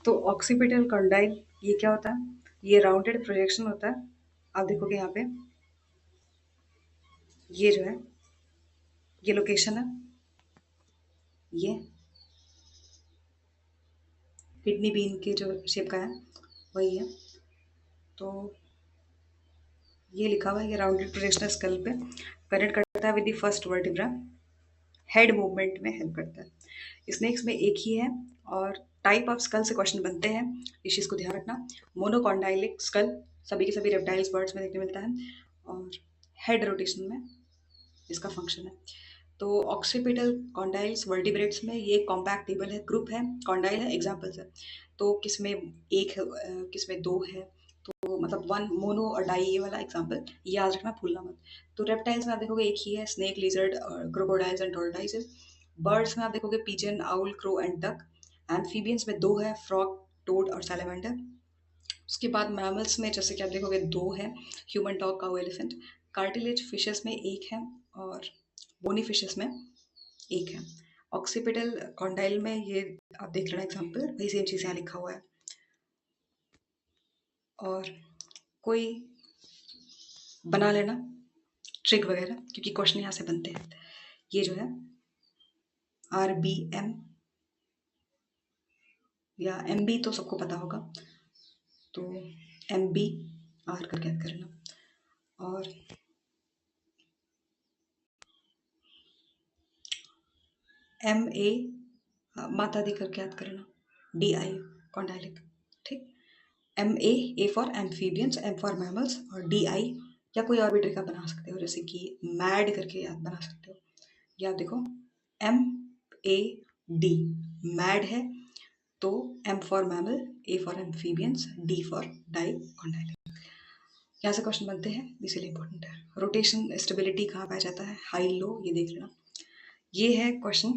तो occipital condyle ये क्या होता है? ये राउंडेड प्रोजेक्शन होता है। आप देखोगे यहाँ पे ये जो है ये लोकेशन है, ये किडनी बीन के जो शेप का है वही है। तो ये लिखा हुआ है, ये राउंडेड प्रोजेक्शनल स्कल पे कनेक्ट करता है with the first vertebra, head movement में हेल्प करता है। स्नेक्स में एक ही है और टाइप ऑफ स्कल से क्वेश्चन बनते हैं, इस चीज़ को ध्यान रखना। मोनोकॉन्डाइलिक स्कल सभी के सभी रेप्टाइल्स बर्ड्स में देखने मिलता है और हेड रोटेशन में इसका फंक्शन है। तो ऑक्सीपिटल कॉन्डाइल्स वर्टिब्रेट्स में ये कॉम्पैक्ट टेबल है, ग्रुप है, कॉन्डाइल है, एग्जाम्पल्स है। तो किसमें एक है, किसमें दो है, तो मतलब वन मोनो और डाई, ये वाला एग्जाम्पल याद रखना, भूलना मत। तो रेप्टाइल्स में आप देखोगे एक ही है, snake, lizard, crocodiles and tortoises. Birds में आप देखोगे pigeon, owl, crow and duck. Amphibians में दो है, फ्रॉग, टोड और सैलमेंडर। उसके बाद मैमल्स में जैसे कि आप देखोगे दो है, ह्यूमन, डॉग, काऊ, एलिफेंट। कार्टिलेज फिशेस में एक है और बोनी फिशेस में एक है। ऑक्सीपिटल कॉन्डाइल में ये आप देख लेना एग्जाम्पल, वही सेम चीज़ यहाँ लिखा हुआ है। और कोई बना लेना ट्रिक वगैरह, क्योंकि क्वेश्चन यहाँ से बनते हैं। ये जो है RBM या MB तो सबको पता होगा, तो MBR करके याद कर लेना। और MA माता दी करके याद कर लेना, DI कॉन्डाइलिक, ठीक। MA for amphibians, M for mammals और DI या कोई और भी ट्रिक आप बना सकते हो, जैसे कि मैड करके याद बना सकते हो। या आप देखो MAD मैड है, तो M for mammal, A for amphibians, D for dicondylic. यहाँ से क्वेश्चन बनते हैं, इसीलिए इंपॉर्टेंट है। रोटेशन स्टेबिलिटी कहाँ पाया जाता है, हाई लो, ये देख लेना। ये है क्वेश्चन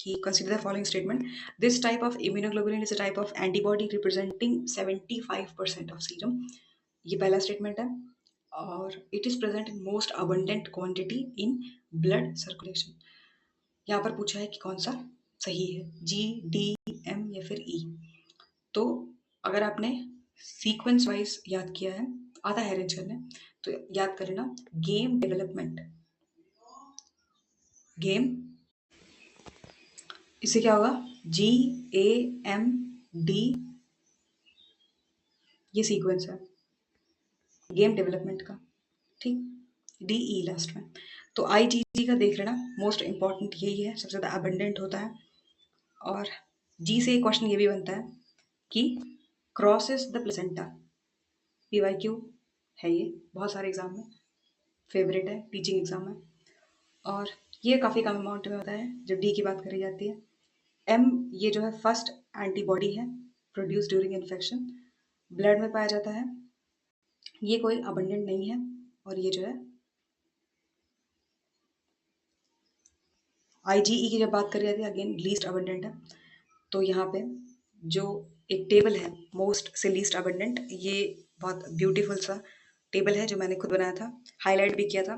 कि consider the following statement, this type of immunoglobulin is a type of antibody representing 75% of serum. ये पहला स्टेटमेंट है। और it is present in most abundant quantity in blood circulation. यहाँ पर पूछा है कि कौन सा सही है, G, D, M या फिर E। तो अगर आपने सीक्वेंस वाइज याद किया है, आता है अरेंज करने, तो याद कर लेना। गेम डेवलपमेंट, गेम, इससे क्या होगा, GAMD, ये सीक्वेंस है गेम डेवलपमेंट का, ठीक। DE लास्ट में। तो IgG का देख लेना, मोस्ट इंपॉर्टेंट यही है, सबसे ज़्यादा अबंडेंट होता है। और G से एक क्वेश्चन ये भी बनता है कि क्रॉसेस द प्लेसेंटा, PYQ है, ये बहुत सारे एग्जाम में फेवरेट है, टीचिंग एग्जाम में। और ये काफ़ी कम अमाउंट में होता है जब D की बात करी जाती है। M ये जो है फर्स्ट एंटीबॉडी है, प्रोड्यूस ड्यूरिंग इन्फेक्शन, ब्लड में पाया जाता है, ये कोई अबंडेंट नहीं है। और ये जो है IgE की जब बात करी जाती है, अगेन लीस्ट अबंडेंट है। तो यहाँ पे जो एक टेबल है मोस्ट से लीस्ट अबंडेंट, ये बहुत ब्यूटीफुल सा टेबल है जो मैंने खुद बनाया था, हाईलाइट भी किया था।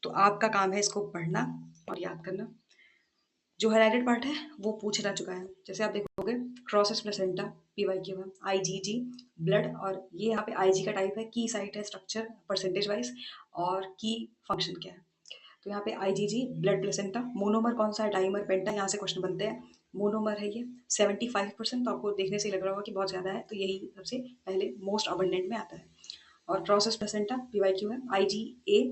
तो आपका काम है इसको पढ़ना और याद करना। जो हाईलाइटेड पार्ट है वो पूछ जा चुका है, जैसे आप देखोगे क्रॉसेस प्लेसेंटा, PYQ है, IgG ब्लड, और ये यहाँ पे IG का टाइप है, की साइट है, स्ट्रक्चर परसेंटेज वाइज, और की फंक्शन क्या है। तो यहाँ पे IgG ब्लड प्लेसेंटा, मोनोमर कौन सा है, डाइमर, पेंटा, यहाँ से क्वेश्चन बनते हैं। मोनोमर है ये 75%, तो आपको देखने से लग रहा होगा कि बहुत ज़्यादा है, तो यही सबसे पहले मोस्ट अबंडेंट में आता है। और क्रॉसेस प्लेसेंटा, PYQ है, IgA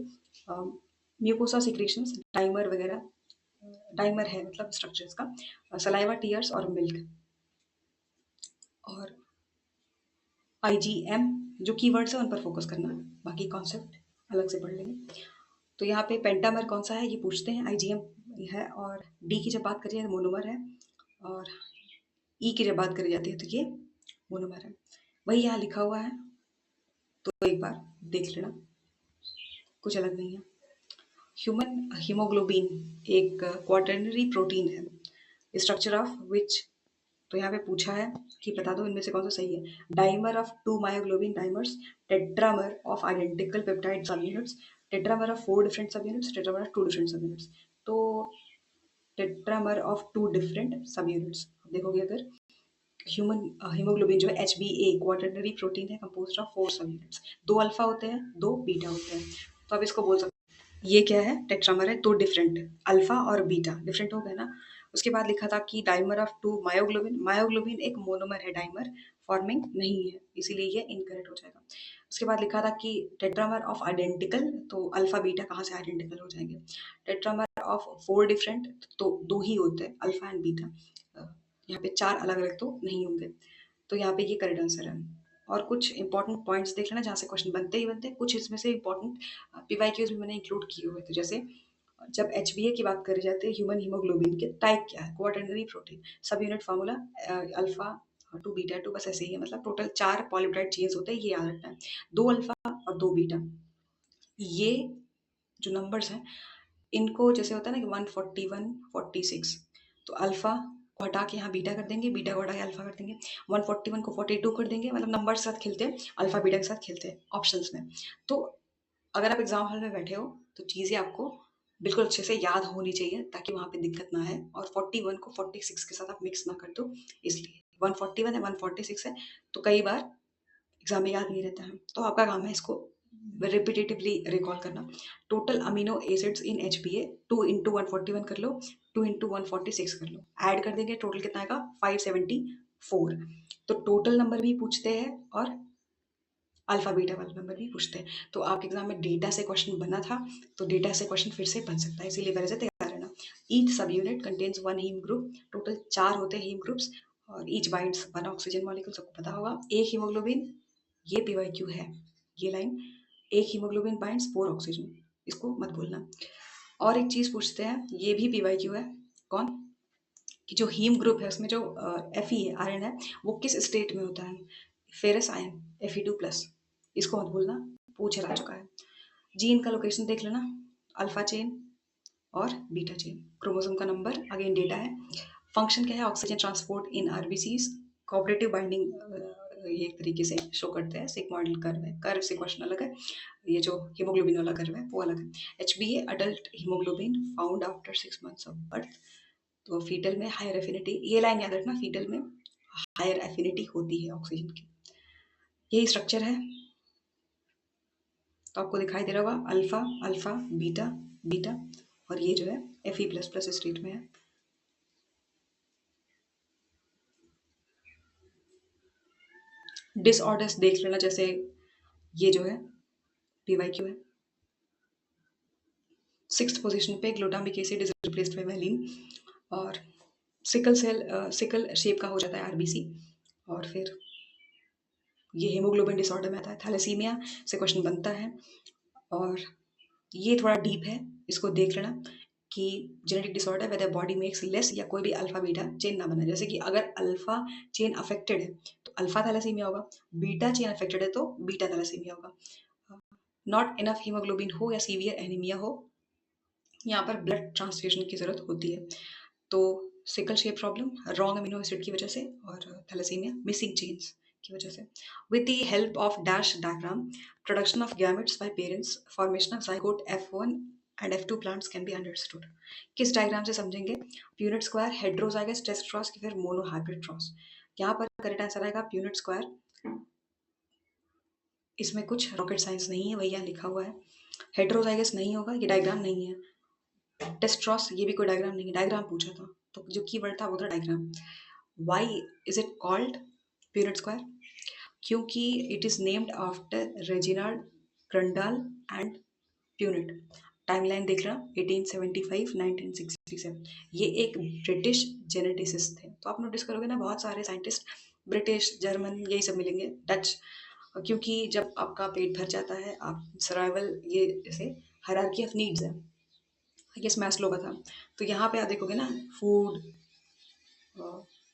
म्यूकोसा सिक्रीशंस, डाइमर वगैरह, डाइमर है मतलब स्ट्रक्चर इसका, सलाइवा, टीयर्स और मिल्क। और IgM जो कीवर्ड्स है उन पर फोकस करना, बाकी कॉन्सेप्ट अलग से पढ़ लेंगे। तो यहाँ पे पेंटामर कौन सा है ये पूछते हैं, IgM है। और D की जब बात करी जाए तो मोनोमर है, और E की जब बात करी जाती है तो ये मोनोमर है, वही यहाँ लिखा हुआ है, तो एक बार देख लेना, कुछ अलग नहीं है। ह्यूमन हीमोग्लोबिन एक क्वाटर्नरी प्रोटीन है, स्ट्रक्चर ऑफ विच, तो यहाँ पे पूछा है कि बता दो इनमें से कौन सा सही है। Dimer of 2 myoglobin dimers, tetramer of identical peptide सब यूनिट्स, टेट्रामर ऑफ 4 डिफरेंट सब यूनिट्स, टेट्रामर ऑफ 2 डिफरेंट सब यूनिट्स। तो टेट्रामर ऑफ 2 डिफरेंट सब यूनिट्स देखोगे अगर, ह्यूमन हीमोग्लोबिन जो है HbA क्वाटरनरी प्रोटीन है कंपोज्ड ऑफ 4 सब यूनिट्स, 2 अल्फा होते हैं, 2 बीटा होते हैं। तो आप इसको बोल सकते हैं ये क्या है, टेट्रामर है, 2 डिफरेंट अल्फा और बीटा डिफरेंट हो गए ना। उसके बाद लिखा था कि डाइमर ऑफ 2 मायोग्लोबिन, मायोग्लोबिन एक मोनोमर है, डाइमर फॉर्मिंग नहीं है, इसीलिए ये इनकरेक्ट हो जाएगा। उसके बाद लिखा था कि टेट्रामर ऑफ आइडेंटिकल, तो अल्फा बीटा कहाँ से आइडेंटिकल हो जाएंगे। टेट्रामर ऑफ 4 डिफरेंट, तो 2 ही होते हैं अल्फा एंड बीटा, यहाँ पे 4 अलग-अलग तो नहीं होंगे। तो यहाँ पे ये करेक्ट आंसर है। और कुछ इंपॉर्टेंट पॉइंट्स देख लेना जहाँ से क्वेश्चन बनते ही बनते हैं। कुछ इसमें से इंपॉर्टेंट पीवाईक्यूज भी मैंने इंक्लूड किए हुए थे। जैसे जब HbA की बात करी जाती है, ह्यूमन हीमोग्लोबिन के टाइप क्या है, क्वाटरनरी प्रोटीन, सब unit formula alpha two beta two, बस ऐसे ही है, मतलब टोटल 4 पॉलीपेप्टाइड चेन्स होते हैं, ये याद रखना है। 2 अल्फा और 2 बीटा, ये जो नंबर्स हैं इनको जैसे होता है ना कि 141, 46, तो अल्फा को हटा के यहाँ बीटा कर देंगे, बीटा को हटा के अल्फा कर देंगे, 141 को 42 कर देंगे, मतलब नंबर के साथ खेलते हैं, अल्फा बीटा के साथ खेलते हैं ऑप्शंस में। तो अगर आप एग्जाम हॉल में बैठे हो तो चीज़ें आपको बिल्कुल अच्छे से याद होनी चाहिए ताकि वहाँ पे दिक्कत ना है, और 41 को 46 के साथ आप मिक्स ना कर दो, इसलिए 141 है 146 है, तो कई बार एग्जाम में याद नहीं रहता है, तो आपका काम है इसको रिपीटेटिवली रिकॉल करना। टोटल अमीनो एसिड्स इन HbA 2 इंटू 141 कर लो, 2 इंटू 146 कर लो, ऐड कर देंगे, टोटल कितना आएगा 574। तो टोटल नंबर भी पूछते हैं और अल्फा बीटा वाला नंबर भी पूछते हैं। तो आपके एग्जाम में डेटा से क्वेश्चन बना था, तो डेटा से क्वेश्चन फिर से बन सकता है, इसीलिए पहले से तैयार रहना। Each subunit contains 1 heme group, total 4 होते हैं हीम ग्रुप्स, और ईच बाइंड्स 1 ऑक्सीजन मॉलिक्यूल, सबको पता होगा। एक हीमोग्लोबिन, ये पीवाईक्यू है, ये लाइन, एक हीमोग्लोबिन बाइंड्स 4 ऑक्सीजन, इसको मत भूलना। और एक चीज पूछते हैं, ये भी पीवाईक्यू है, कौन, कि जो हीम ग्रुप है उसमें जो Fe है, आयरन है, वो किस स्टेट में होता है, फेरस आयन Fe2+, इसको मत भूलना, पूछा जा चुका है। जीन का लोकेशन देख लेना, अल्फा चेन और बीटा चेन, क्रोमोसोम का नंबर, अगेन डेटा है। फंक्शन क्या है, ऑक्सीजन ट्रांसपोर्ट इन आरबीसीज, कोऑपरेटिव बाइंडिंग, ये एक तरीके से शो करते हैं, सिग्मॉइडल कर्व है, कर्व से क्वेश्चन अलग है, ये जो हीमोग्लोबिन वाला कर्व है वो अलग है। HbA adult haemoglobin found after 6 months of birth, तो फीटल में हायर एफिनिटी, ये लाइन याद रखना, फीटल में हायर एफिनिटी होती है ऑक्सीजन की, यही स्ट्रक्चर है। तो आपको दिखाई दे रहा होगा अल्फा अल्फा बीटा बीटा, और ये जो है Fe++ स्टेट में है। डिसऑर्डर्स देख लेना, जैसे ये जो है पीवाईक्यू है, 6th पोजीशन पे glutamic acid is replaced by valine, और सिकल सेल सिकल शेप का हो जाता है आरबीसी, और फिर ये हेमोग्लोबिन डिसऑर्डर में आता है, थैलेसीमिया से क्वेश्चन बनता है। और ये थोड़ा डीप है, इसको देख लेना कि genetic disorder whether body makes less या कोई भी अल्फा बीटा चेन ना बना, जैसे कि अगर अल्फा चेन अफेक्टेड है तो अल्फा थैलेसीमिया होगा, बीटा चेन अफेक्टेड है तो बीटा थैलेसीमिया होगा। नॉट इनफ हीमोग्लोबिन हो या सीवियर एनीमिया हो, यहाँ पर ब्लड ट्रांसफ्यूजन की जरूरत होती है। तो sickle shape problem wrong amino acid की वजह से, और थैलेसीमिया मिसिंग चेन्स की वजह से। With the help of dash diagram, production of gametes bye parents, formation of zygote F1 and F2 plants can be understood. किस डायग्राम से समझेंगे, यूनिट स्क्वायर हेड्रोजाइगस टेस्ट क्रॉस की फिर मोनो हाइब्रिड क्रॉस। यहाँ पर करेक्ट आंसर आएगा unit square, इसमें कुछ रॉकेट साइंस नहीं है, वही यहाँ लिखा हुआ है। हेड्रोजाइगस नहीं होगा, ये डायग्राम नहीं है। टेस्ट्रॉस, ये भी कोई डायग्राम नहीं है, डायग्राम पूछा था तो जो कीवर्ड था वो था diagram. Why is it called period square, क्योंकि it is named after Reginald Grundall and Punnett. Timeline देख रहा 1875 1967, ये एक ब्रिटिश जेनेटिसिस्ट थे। तो आप नोटिस करोगे ना बहुत सारे साइंटिस्ट ब्रिटिश जर्मन यही सब मिलेंगे, डच, क्योंकि जब आपका पेट भर जाता है, आप सर्वाइवल, ये जैसे हायरार्की ऑफ नीड्स है, ये मैस्लो का था। तो यहाँ पे आप देखोगे ना, फूड,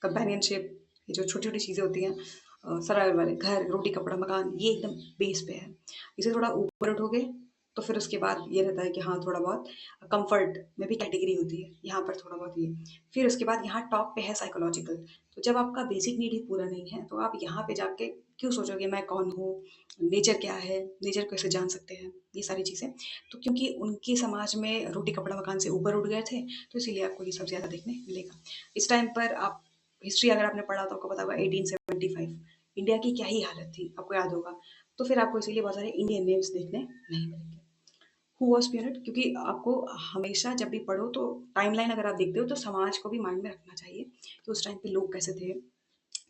कंपेनियनशिप, ये जो छोटी छोटी चीज़ें होती हैं सर्वाइवल वाले, घर रोटी कपड़ा मकान, ये एकदम बेस पे है। इसे थोड़ा ऊपर उठोगे तो फिर उसके बाद ये रहता है कि हाँ थोड़ा बहुत कंफर्ट में भी कैटेगरी होती है, यहाँ पर थोड़ा बहुत ये, फिर उसके बाद यहाँ टॉप पे है साइकोलॉजिकल। तो जब आपका बेसिक नीड ही पूरा नहीं है तो आप यहाँ पे जाके क्यों सोचोगे मैं कौन हूँ, नेचर क्या है, नेचर को कैसे जान सकते हैं, ये सारी चीज़ें। तो क्योंकि उनके समाज में रोटी कपड़ा मकान से ऊपर उठ गए थे, तो इसीलिए आपको ये सब ज़्यादा देखने मिलेगा। इस टाइम पर आप हिस्ट्री अगर आपने पढ़ा तो आपको पता होगा 1875 इंडिया की क्या ही हालत थी, आपको याद होगा। तो फिर आपको इसीलिए बहुत सारे इंडियन नेम्स देखने नहीं मिलेंगे। हु वॉज पीरियड, क्योंकि आपको हमेशा जब भी पढ़ो तो टाइमलाइन अगर आप देखते हो तो समाज को भी माइंड में रखना चाहिए कि उस टाइम पे लोग कैसे थे,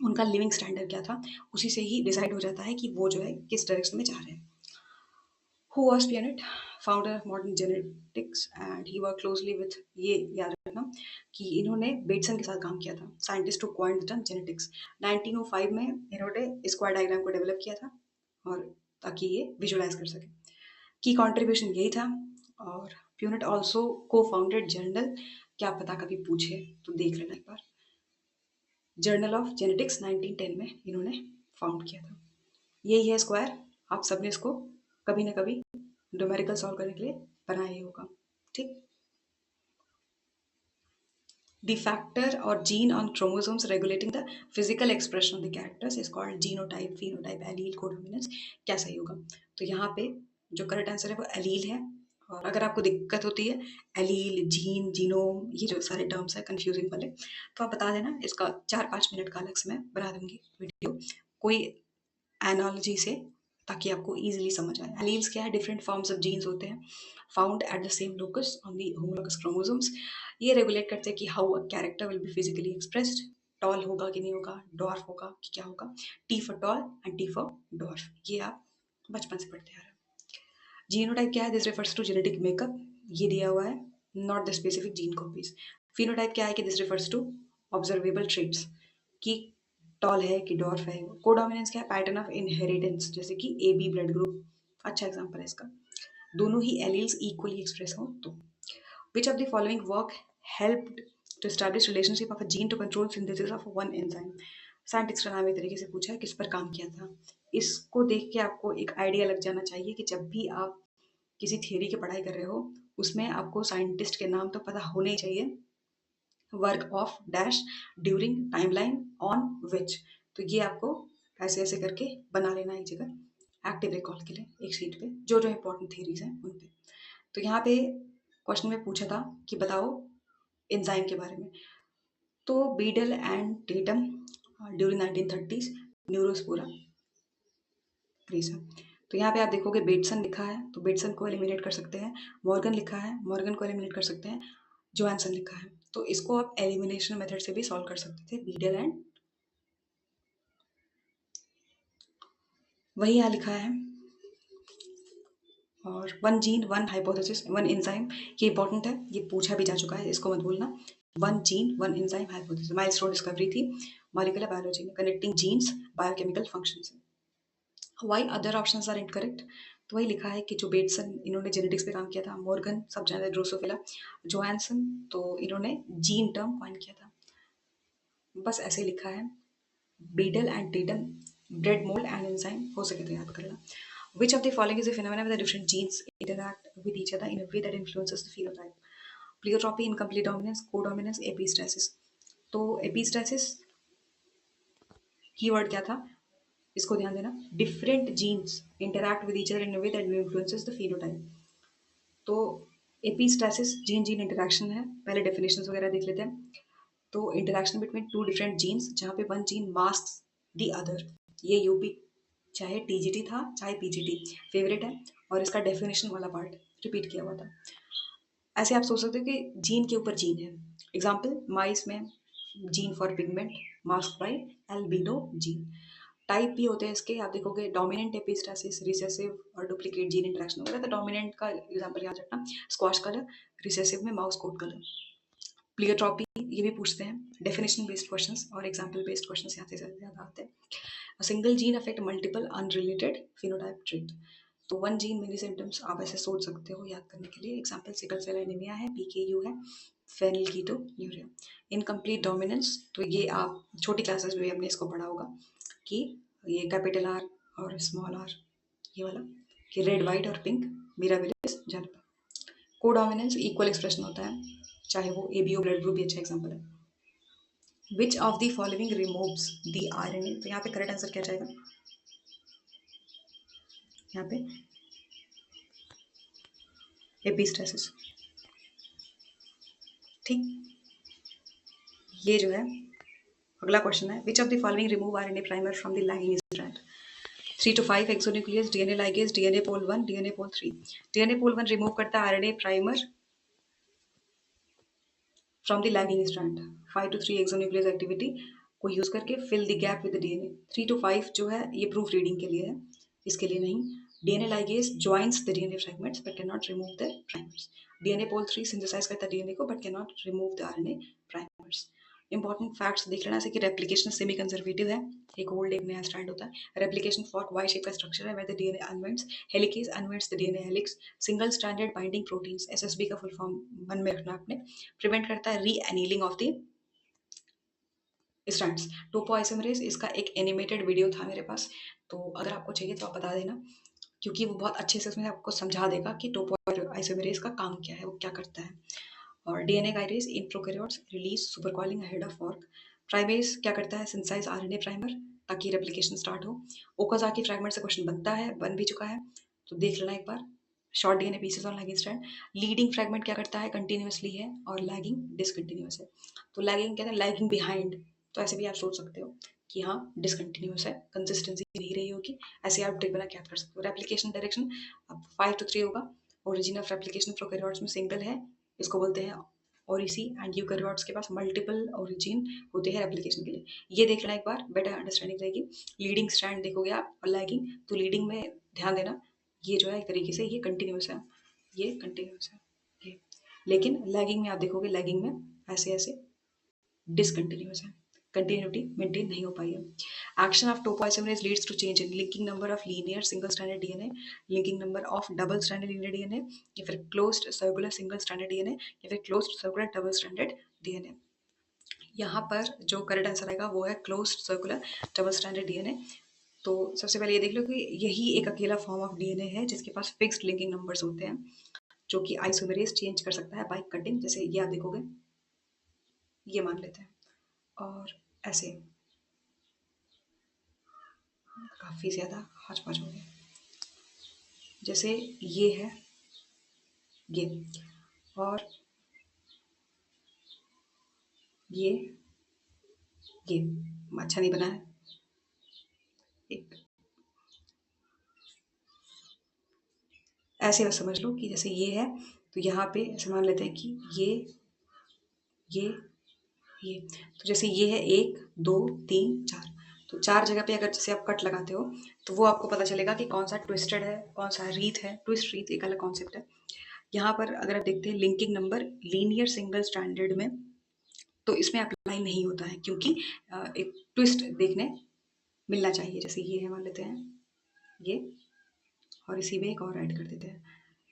उनका लिविंग स्टैंडर्ड क्या था, उसी से ही डिसाइड हो जाता है कि वो जो है किस डायरेक्शन में जा रहे हैं। Who was Piaget, founder of modern genetics, and he worked closely with, ये याद रखना कि इन्होंने बेटसन के साथ काम किया था, scientist to coin the term genetics. 1905 में इन्होंने स्क्वायर डायग्राम को डेवलप किया था और ताकि ये विजुलाइज कर सके। की कंट्रीब्यूशन यही था। और प्यूनेट ऑल्सो को फाउंडेड जर्नल, क्या पता कभी पूछे तो देख लेना एक बार, जर्नल ऑफ जेनेटिक्स 1910 में इन्होंने फाउंड किया था। यही है स्क्वायर, आप सबने इसको कभी ना कभी न्यूमेरिकल सॉल्व करने के लिए बनाया ही होगा, ठीक। The factor or gene on chromosomes regulating the physical expression of the characters is called genotype, phenotype, allele, codominance। क्या सही होगा? तो यहाँ पे जो करेक्ट आंसर है वो एलील है। और अगर आपको दिक्कत होती है एलील, जीन, जीनोम, ये जो सारे टर्म्स है कंफ्यूजिंग वाले, तो आप बता देना, इसका 4-5 मिनट का अलग से मैं बना दूंगी वीडियो कोई एनालॉजी से, ताकि आपको इजीली समझ आए। एलील्स क्या है? डिफरेंट फॉर्म्स ऑफ जीन्स होते हैं found at the same locus on the homologous chromosomes. ये रेगुलेट करते हैं कि how a character will be physically expressed, tall होगा कि नहीं होगा, डॉर्फ होगा कि क्या होगा, T for tall and T for dwarf, ये आप बचपन से पढ़ते आ रहे हैं। जीनोटाइप क्या है? This refers to genetic makeup, ये दिया हुआ है, not the specific gene copies. Phenotype क्या है कि this refers to observable traits, कि टॉल है कि डॉर्फ है। कोडोमिनेंस क्या है? पैटर्न ऑफ इनहेरिटेंस, जैसे कि ए बी ब्लड ग्रुप, अच्छा एग्जांपल है इसका, दोनों ही एलील्स इक्वली एक्सप्रेस हो तो। Which of the following work helped to establish relationship of a gene to control synthesis of one enzyme. Scientist का नाम एक तरीके से पूछा है, किस पर काम किया था। इसको देख के आपको एक आइडिया लग जाना चाहिए कि जब भी आप किसी थियरी की पढ़ाई कर रहे हो उसमें आपको साइंटिस्ट के नाम तो पता होने ही चाहिए। Work of dash during timeline on which, तो ये आपको ऐसे ऐसे करके बना लेना एक जगह एक्टिव रिकॉल के लिए एक शीट पे, जो जो इंपॉर्टेंट थियरीज हैं उन पे। तो यहाँ पे क्वेश्चन में पूछा था कि बताओ एंजाइम के बारे में, तो Beadle and Tatum during 1930s Neurospora region. तो यहाँ पे आप देखोगे बेटसन लिखा है तो बेटसन को एलिमिनेट कर सकते हैं, मॉर्गन लिखा है मॉर्गन को एलिमिनेट कर सकते हैं, जोहानसन लिखा है तो इसको आप एलिमिनेशन मेथड से भी सॉल्व कर सकते थे, बीडल एंड, वही यहाँ लिखा है। और one gene one hypothesis one enzyme, ये इंपॉर्टेंट है, ये पूछा भी जा चुका है, इसको मत भूलना। One gene one enzyme hypothesis milestone discovery थी मॉलिक्यूलर बायोलॉजी में, connecting genes biochemical functions. Why other options are incorrect, तो वही लिखा है कि जो बेटसन इन्होंने जेनेटिक्स पे काम किया था, मॉर्गन सब जानते हैं ड्रोसोफिला, जोहानसन तो इन्होंने जीन टर्म कॉइन किया था, बस ऐसे ही लिखा है। Beadle and Teton bread mould and enzyme, हो सके तो याद कर लेना। Which of the following is a phenomenon where the different genes interact with each other in a way that influences the phenotype? Pleiotropy, incomplete dominance, codominance, epistasis। तो epistasis keyword क्या था, इसको ध्यान देना, different genes interact with each other in a way that influences the phenotype. तो epistasis gene gene interaction है, पहले definitions वगैरह देख लेते हैं। तो interaction between two different genes जहाँ पे one gene masks the other, ये यूपी चाहे टीजीटी था चाहे पीजीटी फेवरेट है, और इसका डेफिनेशन वाला पार्ट रिपीट किया हुआ था। ऐसे आप सोच सकते हो कि जीन के ऊपर जीन है, एग्जाम्पल माइस में gene for pigment mask by albino gene. Type भी होते हैं इसके, आप देखोगे डोमिनेंट एपिस्टासिस, रिसेसिव और डुप्लीकेट जीन इंटरेक्शन वगैरह। तो डोमिनेंट का एग्जांपल याद रखना स्क्वाश कलर, रिसेसिव में माउस कोट कलर। प्लियोट्रॉपी ये भी पूछते हैं, डेफिनेशन बेस्ड क्वेश्चंस और एग्जांपल बेस्ड क्वेश्चंस यहाँ से ज़्यादा आते हैं। Single gene affect multiple unrelated phenotype trait, तो वन जीन मेनी सिम्टम्स आप ऐसे सोच सकते हो याद करने के लिए, एग्जांपल सिकल सेल एनीमिया है, पीकेयू है, फेनिलकीटोन्यूरिया। इनकम्प्लीट डोमिनेंस, तो ये आप छोटी क्लासेस में भी हमने इसको पढ़ा होगा कि ये कैपिटल आर और स्मॉल आर, ये वाला कि रेड वाइट और pink mirabilis jalapa. Codominance equal expression होता है, चाहे वो एबीओ ब्लड ग्रुप भी अच्छा एग्जांपल है। Which of the following removes the RNA, तो यहाँ पे करेक्ट आंसर क्या जाएगा, यहाँ पे एपिस्टासिस, ठीक। ये जो है अगला क्वेश्चन है, which of the following remove RNA primer from the lagging strand? 3 to 5 exonuclease, DNA ligase, DNA pol 1, DNA pol 3। DNA pol 1 remove करता है RNA primer from the lagging strand. 5 to 3 exonuclease activity को use करके fill the gap with DNA. 3 to 5 जो है ये proof reading के लिए है, इसके लिए नहीं। DNA ligase joins the DNA fragments but can not remove the primers. DNA pol 3 synthesize करता है डीएनए को but can not remove the RNA primers. Important facts देख लेना, जैसे कि रेप्लिकेशन सेमी कंजर्वेटिव है, एक ओल्ड एक नया स्ट्रैंड होता है। रेप्लिकेशन फॉर्क वाई शेप का स्ट्रक्चर है, where the DNA unwinds, helicase unwinds the DNA helix. Single stranded binding proteins, SSB का फुल फॉर्म मन में रखना आपने। प्रिवेंट करता है री annealing of the strands. Topoisomerase, इसका एक एनिमेटेड वीडियो था मेरे पास, तो अगर आपको चाहिए तो आप बता देना, क्योंकि वो बहुत अच्छे से उसमें आपको समझा देगा कि टोपोआइसोमरेज का काम क्या है, वो क्या करता है। और डीएनए गाइडेज in prokaryotes release supercoiling ahead of fork. Primase क्या करता है, सिंथेसाइज आरएनए प्राइमर ताकि रेप्लिकेशन स्टार्ट हो। ओकाजाकी फ्रैगमेंट से क्वेश्चन बनता है, बन भी चुका है, तो देख लेना एक बार। Short DNA pieces on lagging strand. Leading fragment क्या करता है, कंटिन्यूअसली है, और लैगिंग डिसकंटिन्यूअस है। तो लैगिंग कहते हैं लैगिंग बिहाइंड, तो ऐसे भी आप सोच सकते हो कि हाँ डिसकंटिन्यूअस है, कंसिस्टेंसी नहीं रही होगी, ऐसे आप ट्रिक बना क्या कर सकते हो। रेप्लिकेशन डायरेक्शन अब 5 to 3 होगा। ओरिजिन ऑफ रेप्लिकेशन प्रोकैरियोट्स में सिंगल है, इसको बोलते हैं ओरिसी, एंड यूकैरियोट्स के पास मल्टीपल ओरिजिन होते हैं रेप्लिकेशन के लिए। ये देख लेना एक बार, बेटर अंडरस्टैंडिंग रहेगी। लीडिंग स्ट्रैंड देखोगे आप और लैगिंग, तो लीडिंग में ध्यान देना, ये जो है एक तरीके से ये कंटिन्यूअस है, ये कंटिन्यूअस है ये, लेकिन लैगिंग में आप देखोगे, लैगिंग में ऐसे ऐसे डिसकंटिन्यूअस है, कंटिन्यूटी मेंटेन नहीं हो पाई है। Action of topoisomerase leads to change in linking number of linear single stranded DNA, linking number of double stranded linear DNA, या फिर closed circular single stranded DNA, या फिर closed circular double stranded DNA. यहाँ पर जो correct answer आएगा वो है closed circular double stranded DNA. तो सबसे पहले ये देख लो कि यही एक अकेला फॉर्म ऑफ डीएनए है जिसके पास फिक्स्ड लिंकिंग नंबर्स होते हैं, जो कि आइसोमेरेज चेंज कर सकता है बाय कटिंग। जैसे ये आप देखोगे, ये मान लेते हैं, और ऐसे काफ़ी ज़्यादा hodgepodge हो गया। जैसे ये है ये, और ये अच्छा नहीं बना है। एक ऐसे बस समझ लो कि जैसे ये है, तो यहाँ पे ऐसे मान लेते हैं कि ये तो जैसे ये है 1 2 3 4, तो 4 जगह पे अगर जैसे आप कट लगाते हो तो वो आपको पता चलेगा कि कौन सा ट्विस्टेड है, कौन सा रीथ है। ट्विस्ट रीथ एक अलग कॉन्सेप्ट है। यहाँ पर अगर आप देखते हैं linking number linear single stranded में, तो इसमें अप्लाई नहीं होता है, क्योंकि एक ट्विस्ट देखने मिलना चाहिए। जैसे ये है, मान लेते हैं ये, और इसी में एक और ऐड कर देते हैं,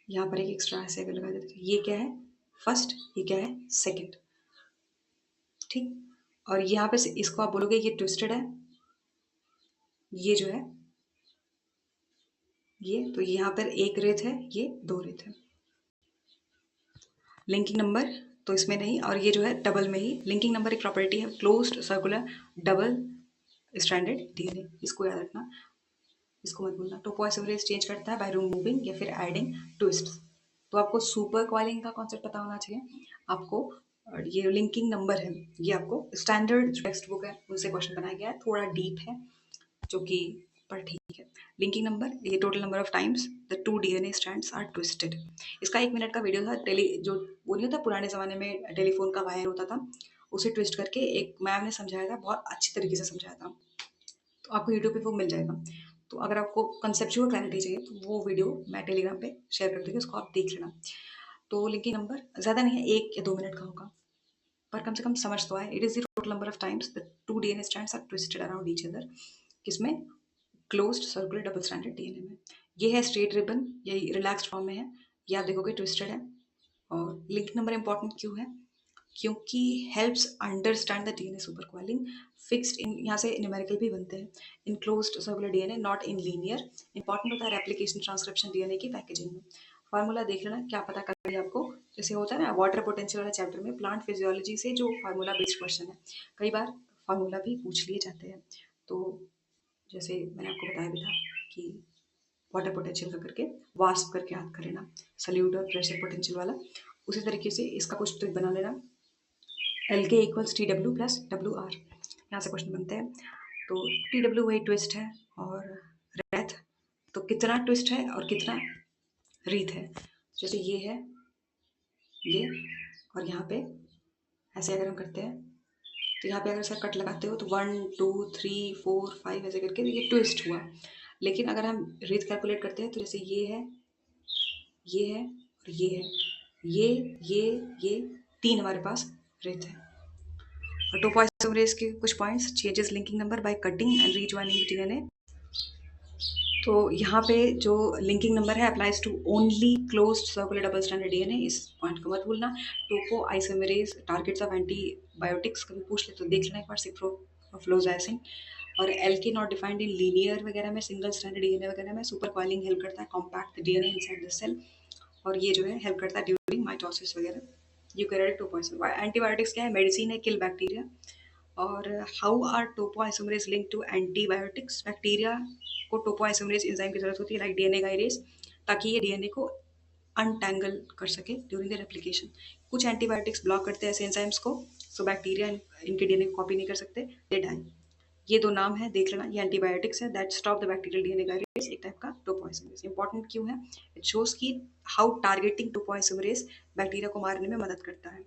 यहाँ पर एक एक्स्ट्रा ऐसे अगर लगा देते हैं, ये क्या है फर्स्ट, ये क्या है सेकंड, ठीक। और यहाँ पे इसको आप बोलोगे ये ट्विस्टेड है, ये जो है ये, तो यहाँ पर एक रेत है, ये 2 रेत है। लिंकिंग नंबर तो इसमें नहीं, और ये जो है डबल में ही। लिंकिंग नंबर एक प्रॉपर्टी है closed circular double stranded DNA, इसको याद रखना, इसको मत भूलना। टोपोआइसोमरेज चेंज करता है बाय रिमूविंग या फिर एडिंग ट्विस्ट। तो आपको सुपर कॉइलिंग का कॉन्सेप्ट पता होना चाहिए आपको। और ये लिंकिंग नंबर है, ये आपको स्टैंडर्ड टेक्स्ट बुक है उनसे क्वेश्चन बनाया गया है, थोड़ा डीप है जो कि, पर ठीक है। लिंकिंग नंबर, ये total number of times the 2 DNA strands are twisted. इसका 1 मिनट का वीडियो था, जो वो नहीं होता पुराने ज़माने में टेलीफोन का वायर होता था, उसे ट्विस्ट करके एक मैम ने समझाया था, बहुत अच्छी तरीके से समझाया था, तो आपको यूट्यूब पे वो मिल जाएगा। तो अगर आपको कंसेप्चुअल क्लैरिटी चाहिए तो वो वीडियो मैं टेलीग्राम पे शेयर कर दूँगी, उसको आप देख लेना। तो लिंकिंग नंबर ज़्यादा नहीं है, 1 या 2 मिनट का होगा, पर कम से कम समझ तो आए। It is the total number of times the 2 DNA strands are twisted around each other, किसमें, closed circular double stranded DNA में। ये है स्ट्रेट रिबन, ये रिलैक्स्ड फॉर्म में है, ये आप देखोगे ट्विस्टेड है। और लिंक नंबर इंपॉर्टेंट क्यों है, क्योंकि helps understand the DNA super coiling fixed in, यहाँ से न्यूमेरिकल भी बनते हैं, इन closed circular DNA not in linear. Important होता है रेप्लिकेशन ट्रांसक्रिप्शन डीएनए की पैकेजिंग में। फार्मूला देख लेना, क्या पता करें आपको, जैसे होता है ना वाटर पोटेंशियल वाला चैप्टर में प्लांट फिजियोलॉजी से जो फार्मूला बेस्ड क्वेश्चन है, कई बार फार्मूला भी पूछ लिए जाते हैं। तो जैसे मैंने आपको बताया भी था कि वाटर पोटेंशियल का करके वास्प करके याद कर लेना, सल्यूट और प्रेशर पोटेंशियल वाला। उसी तरीके से इसका कुछ ट्रिक बना लेना, एल के equals T W plus W R. यहाँ से क्वेश्चन बनते हैं। तो TW वही ट्विस्ट है और रेथ, तो कितना ट्विस्ट है और कितना रीथ है। जैसे ये है ये, और यहाँ पे ऐसे अगर हम करते हैं तो यहाँ पे अगर सर कट लगाते हो तो 1 2 3 4 5 ऐसे करके ये ट्विस्ट हुआ। लेकिन अगर हम रीथ कैलकुलेट करते हैं तो जैसे ये है और ये है, ये 3 हमारे पास रीथ है। और टोपोइसोमरेज के कुछ points, changes linking number by cutting and rejoining DNA. तो यहाँ पे जो लिंकिंग नंबर है applies to only closed circular double stranded DNA, इस पॉइंट को मत भूलना। Topoisomerase targets of antibiotics कभी पूछ ले तो देख लेना एक बार, सिप्रोफ्लोजाइसिन। और LK not defined in linear वगैरह में, सिंगल स्ट्रैंडेड डीएनए वगैरह में सुपर कॉइलिंग हेल्प करता है compact DNA inside the cell, और ये जो है हेल्प करता है ड्यूरिंग माइटोसिस वगैरह। यूकैरियोटिक टोपोइसोमरेज एंटीबायोटिक्स क्या है, मेडिसिन है, किल बैक्टीरिया। और how are topoisomerase link to antibiotics, bacteria को टोपोआइसोमरेज एंजाइम की जरूरत होती है लाइक डीएनए गाइरेज, ताकि ये डीएनए को अनटैंगल कर सके ड्यूरिंग द रेप्लिकेशन। कुछ एंटीबायोटिक्स ब्लॉक करते हैं ऐसे एंजाइम्स को, सो बैक्टीरिया इनके डीएनए को कॉपी नहीं कर सकते, दे डाई। ये दो नाम है, देख लेना, ये एंटीबायोटिक्स है that stop the bacterial DNA gyrase, एक टाइप का टोपोआइसोमरेज। इंपॉर्टेंट क्यों है, इट शोज की हाउ टारगेटिंग टोपोआइसोमरेज बैक्टीरिया को मारने में मदद करता है।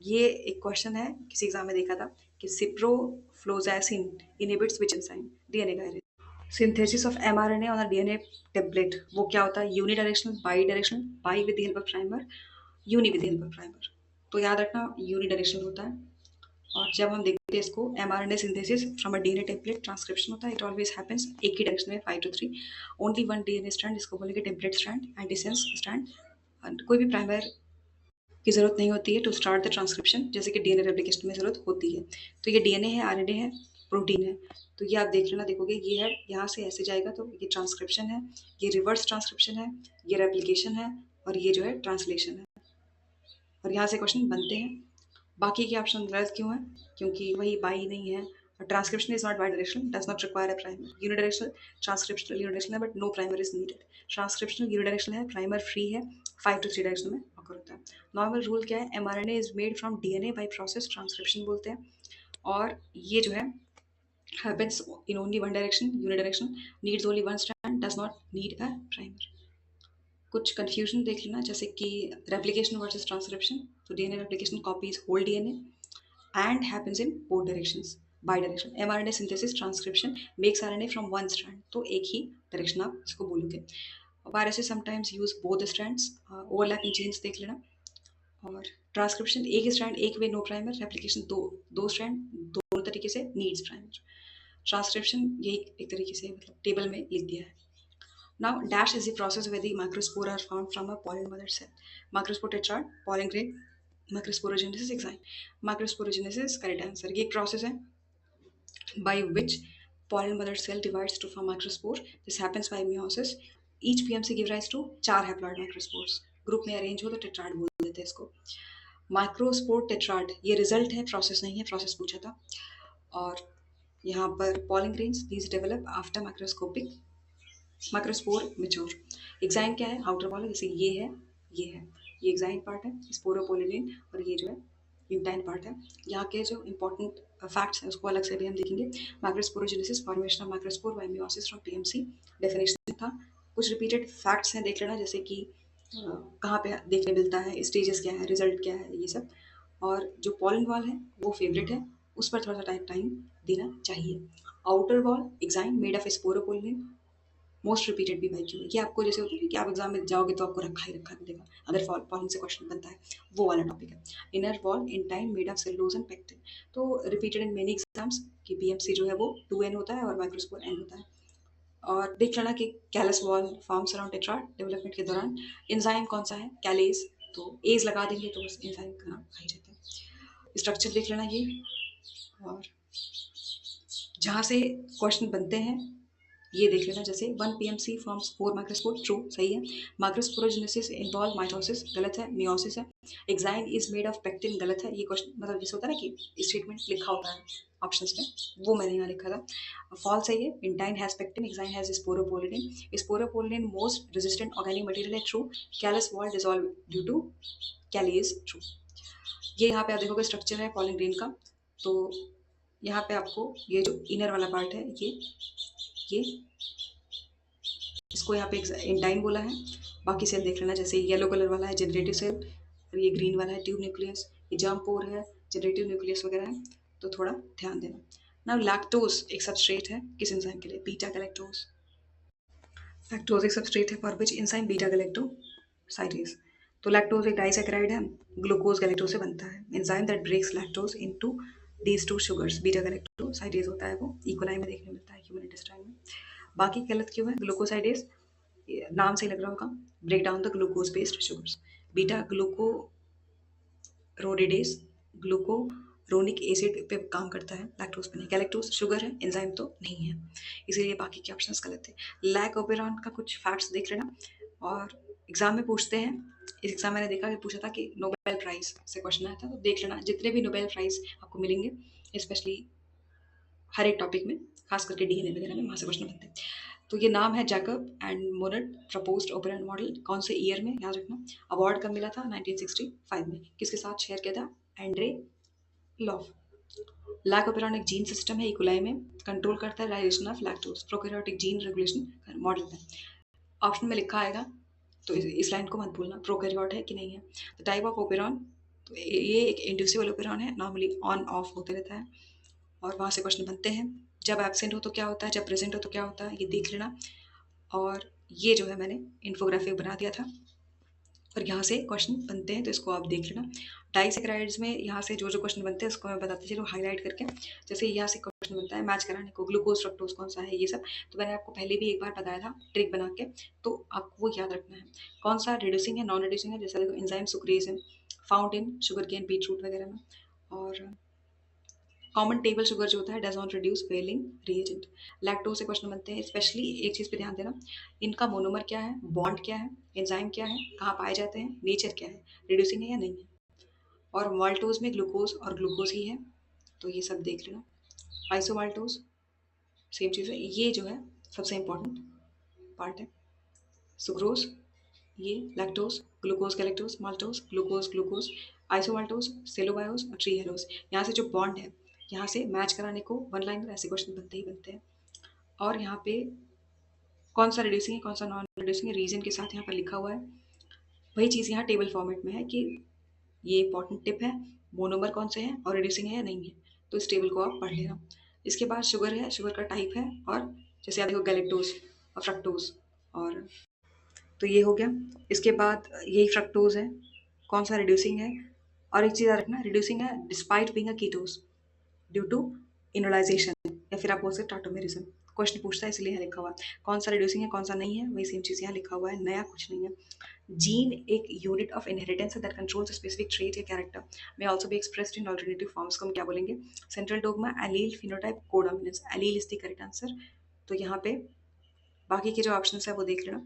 ये एक क्वेश्चन है, किसी एग्जाम में देखा था कि ciprofloxacin inhibits which enzyme, DNA gyrase. Synthesis of mRNA on a DNA template, वो क्या होता है, unidirectional, bi with the help of primer, uni with the help of primer. तो याद रखना यूनी डायरेक्शनल होता है। और जब हम देखते हैं इसको, mRNA synthesis from a DNA template transcription होता है, इट ऑलवेज हैपेंस एक ही डायरेक्शन में 5 to 3, only one DNA strand, इसको बोलेंगे टेम्पलेट स्ट्रैंड, एंटीसेंस स्ट्रैंड। कोई भी प्राइमर की ज़रूरत नहीं होती है टू स्टार्ट द ट्रांसक्रिप्शन, जैसे कि डीएनए रेप्लिकेशन में ज़रूरत होती है। तो ये डीएनए है, आरएनए है, प्रोटीन है। तो ये आप देख लेना, देखोगे ये है, यहाँ से ऐसे जाएगा तो ये ट्रांसक्रिप्शन है, ये रिवर्स ट्रांसक्रिप्शन है, ये रेप्लिकेशन है, और ये जो है ट्रांसलेशन है। और यहाँ से क्वेश्चन बनते हैं। बाकी के ऑप्शन गलत क्यों है, क्योंकि वही बाई नहीं है। Transcription is not bidirectional, does not require a primer. Unidirectional, transcriptional unidirectional है but no primer is needed. Transcriptional unidirectional है, प्राइमर फ्री है, 5 to 3 डायरेक्शन में ऑकर होता है। नॉर्मल रूल क्या है, mRNA is made from DNA by process transcription बोलते हैं। और ये जो है happens in only one direction, unidirectional, needs only one strand, does not need a primer। कुछ कंफ्यूजन देख लेना, जैसे कि रेप्लिकेशन वर्सेस ट्रांसक्रिप्शन। तो DNA replication copies whole DNA and happens in both directions, bidirectional। mRNA synthesis transcription makes RNA from one strand, तो एक ही direction आप इसको बोलोगे। viruses sometimes use both the strands, overlapping genes देख लेना। और transcription एक ही स्ट्रैंड एक वे नो प्राइमर, रेप्लिकेशन दो दो स्ट्रैंड दोनों तरीके से नीड्स प्राइमर। ट्रांसक्रिप्शन यही एक तरीके से मतलब टेबल में लिख दिया है। Now dash is the process where the microspore are formed from a pollen mother cell. Microspore tetrad, pollen grain, microsporogenesis exine। Microsporogenesis correct answer. ये एक प्रोसेस है by which pollen mother cell divides to form microspore. This happens by meiosis. Each PMC give rise to 4 haploid microspores। Group में arrange हो तो tetrad बोल देते हैं इसको। माइक्रोस्पोर टेट्राड ये रिजल्ट है, प्रोसेस नहीं है, प्रोसेस पूछा था। और यहाँ पर pollen grains, these develop after microscopic microspore mature. Exine क्या है, आउटर वॉल, जैसे ये है, ये एक्साइन पार्ट है, स्पोरोपोलिन, और ये जो है इंटाइन पार्ट है। यहाँ के जो इंपॉर्टेंट फैक्ट्स हैं उसको अलग से भी हम देखेंगे। Microsporogenesis, formation of microspore by meiosis from PMC, definition था। कुछ रिपीटेड फैक्ट्स हैं, देख लेना, जैसे कि कहाँ पे देखने मिलता है, स्टेजेस क्या है, रिजल्ट क्या है, ये सब। और जो पॉलन वॉल है वो फेवरेट है, उस पर थोड़ा सा टाइम देना चाहिए। Outer wall exine made of sporopollenin, most repeated भी बाई क्यों, ये आपको जैसे होता है कि आप एग्जाम में जाओगे तो आपको रखा ही रखा मिलेगा अगर पॉलिन से क्वेश्चन बनता है, वो वाला टॉपिक है। Inner wall in time made of cellulose and pectin, तो रिपीटेड इन मेनी एग्जाम्स कि पीएमसी जो है वो 2N होता है और माइक्रोस्पोर N होता है। और देख लेना कि callus wall forms around tetrad development के दौरान। एंजाइम कौन सा है, कैलेज, तो एज लगा देंगे तो बस एंजाइम का नाम आ ही जाता है। स्ट्रक्चर देख लेना ये। और जहाँ से क्वेश्चन बनते हैं ये देख लेना, जैसे 1 PMC फॉर्म्स 4 माइक्रोस्पोर, ट्रू, सही है। माइक्रोस्पोरोजेनेसिस इन्वॉल्व माइटोसिस, गलत है, मियोसिस है। Exine is made of pectin, गलत है। ये क्वेश्चन मतलब जैसे होता है ना कि स्टेटमेंट लिखा होता है ऑप्शंस में, वो मैंने यहाँ लिखा था, फॉल्स है ये। Intine has pectin, exine has sporopollenin. Sporopollenin most resistant organic material है, true. Callus wall dissolve due to callase, true. ये यहाँ पे आप देखोगे स्ट्रक्चर है पॉलिन ग्रेन का, तो यहाँ पे आपको ये जो इनर वाला पार्ट है ये इसको यहाँ पे एंडाइन बोला है। बाकी सेल देख लेना, जैसे येलो कलर वाला है जनरेटिव सेल और ये ग्रीन वाला है ट्यूब न्यूक्लियस, ये जर्म पोर है, जनरेटिव न्यूक्लियस वगैरह है, तो थोड़ा ध्यान देना। नाउ लैक्टोज एक सबस्ट्रेट है किस एंजाइम के लिए? Beta galactose. लैक्टोज एक सबस्ट्रेट है for which enzyme beta galactosidase. तो लैक्टोज एक डाइसैकेराइड है, ग्लूकोज गैलेक्टोज से बनता है। Enzyme that breaks lactose into these two sugars beta galactosidase होता है, वो इकोलाई में देखने मिलता है, ह्यूमन इंटेस्टाइन में। बाकी गलत क्यों है? ग्लूकोसाइडेज नाम से लग रहा होगा, break down the glucose based sugars. Beta glucuronidase glucuronic acid पे काम करता है, लैक्टोज पे नहीं। गैलेक्टोज शुगर है, एंजाइम तो नहीं है, इसीलिए बाकी के ऑप्शंस गलत थे। लैक ओपेरॉन का कुछ फैक्ट्स देख लेना, और एग्जाम में पूछते हैं। इस एग्जाम मैंने देखा कि पूछा था कि नोबेल प्राइज से क्वेश्चन आया था, तो देख लेना जितने भी नोबेल प्राइज आपको मिलेंगे, स्पेशली हर एक टॉपिक में, खास करके डीएनए वगैरह में, वहाँ से क्वेश्चन बनते हैं। तो ये नाम है Jacob and Monod proposed operon model, कौन से ईयर में, याद रखना। अवार्ड कब मिला था? 1965 में। किसके साथ शेयर किया था? Andre low. लैक ओपेरॉन एक जीन सिस्टम है इकोलाई में, कंट्रोल करता है digestion of lactose, prokaryotic gene regulation model में। ऑप्शन में लिखा आएगा, तो इस लाइन को मत भूलना, प्रोकैरियोट है कि नहीं है। द टाइप ऑफ ओपेरॉन, तो ये एक इंड्यूसिबल ओपेरॉन है, नॉर्मली ऑन ऑफ होते रहता है, और वहाँ से क्वेश्चन बनते हैं। जब एब्सेंट हो तो क्या होता है, जब प्रेजेंट हो तो क्या होता है, ये देख लेना। और ये जो है मैंने इन्फोग्राफिक बना दिया था, और यहाँ से क्वेश्चन बनते हैं, तो इसको आप देख लेना। डाइसैकेराइड्स में यहाँ से जो जो क्वेश्चन बनते हैं उसको मैं बताती चलो हाईलाइट करके। जैसे यहाँ से क्वेश्चन बनता है मैच कराने को, ग्लूकोज फ्रक्टोज कौन सा है, ये सब तो मैंने आपको पहले भी एक बार बताया था ट्रिक बना के, तो आपको वो याद रखना है। कौन सा रिड्यूसिंग है, नॉन रिड्यूसिंग है, जैसे देखो एंजाइम सुक्रेज है, found in sugar cane beetroot वगैरह में। और कॉमन टेबल शुगर जो होता है does not reduce Fehling reagent. Lactose से क्वेश्चन बनते हैं, स्पेशली एक चीज़ पे ध्यान देना, इनका मोनोमर क्या है, बॉन्ड क्या है, एंजाइम क्या है, कहाँ पाए जाते हैं, नेचर क्या है, रिड्यूसिंग है या नहीं है। और माल्टोज में ग्लूकोज और ग्लूकोज ही है, तो ये सब देख लेना। आइसोमाल्टोज सेम चीज़ है, ये जो है सबसे इम्पोर्टेंट पार्ट है। सुक्रोज, ये lactose, glucose galactose, maltose, glucose glucose, isomaltose, cellobiose और ट्री हेलोज। यहाँ से जो बॉन्ड है, यहाँ से मैच कराने को वन लाइन ऐसे क्वेश्चन बनते ही बनते हैं। और यहाँ पे कौन सा रिड्यूसिंग है, कौन सा नॉन रिड्यूसिंग है, रीजन के साथ यहाँ पर लिखा हुआ है। वही चीज़ यहाँ टेबल फॉर्मेट में है कि ये इंपॉर्टेंट टिप है, मोनोमर कौन से हैं और रिड्यूसिंग है या नहीं है, तो इस टेबल को आप पढ़ लेना। इसके बाद शुगर है, शुगर का टाइप है, और जैसे आप देखो गैलेक्टोज और फ्रक्टोज, और तो ये हो गया। इसके बाद यही फ्रक्टोज है, कौन सा रिड्यूसिंग है। और एक चीज़ याद रखना, रिड्यूसिंग है despite being a ketose due to enolization, या फिर आप बोल सकते टाटोमेरिज्म। क्वेश्चन पूछता है इसलिए यहाँ लिखा हुआ है, कौन सा रिड्यूसिंग है कौन सा नहीं है, वही सेम चीज़ यहाँ लिखा हुआ है, नया कुछ नहीं है। जीन एक यूनिट ऑफ इनहेरिटेंस है दैट कंट्रोल्स स्पेसिफिक ट्रेट या character, may also be expressed in alternative forms को हम क्या बोलेंगे? Central dogma, allele, phenotype, codominance. Allele is the correct answer. तो यहाँ पे बाकी के जो ऑप्शन है वो देख लेना।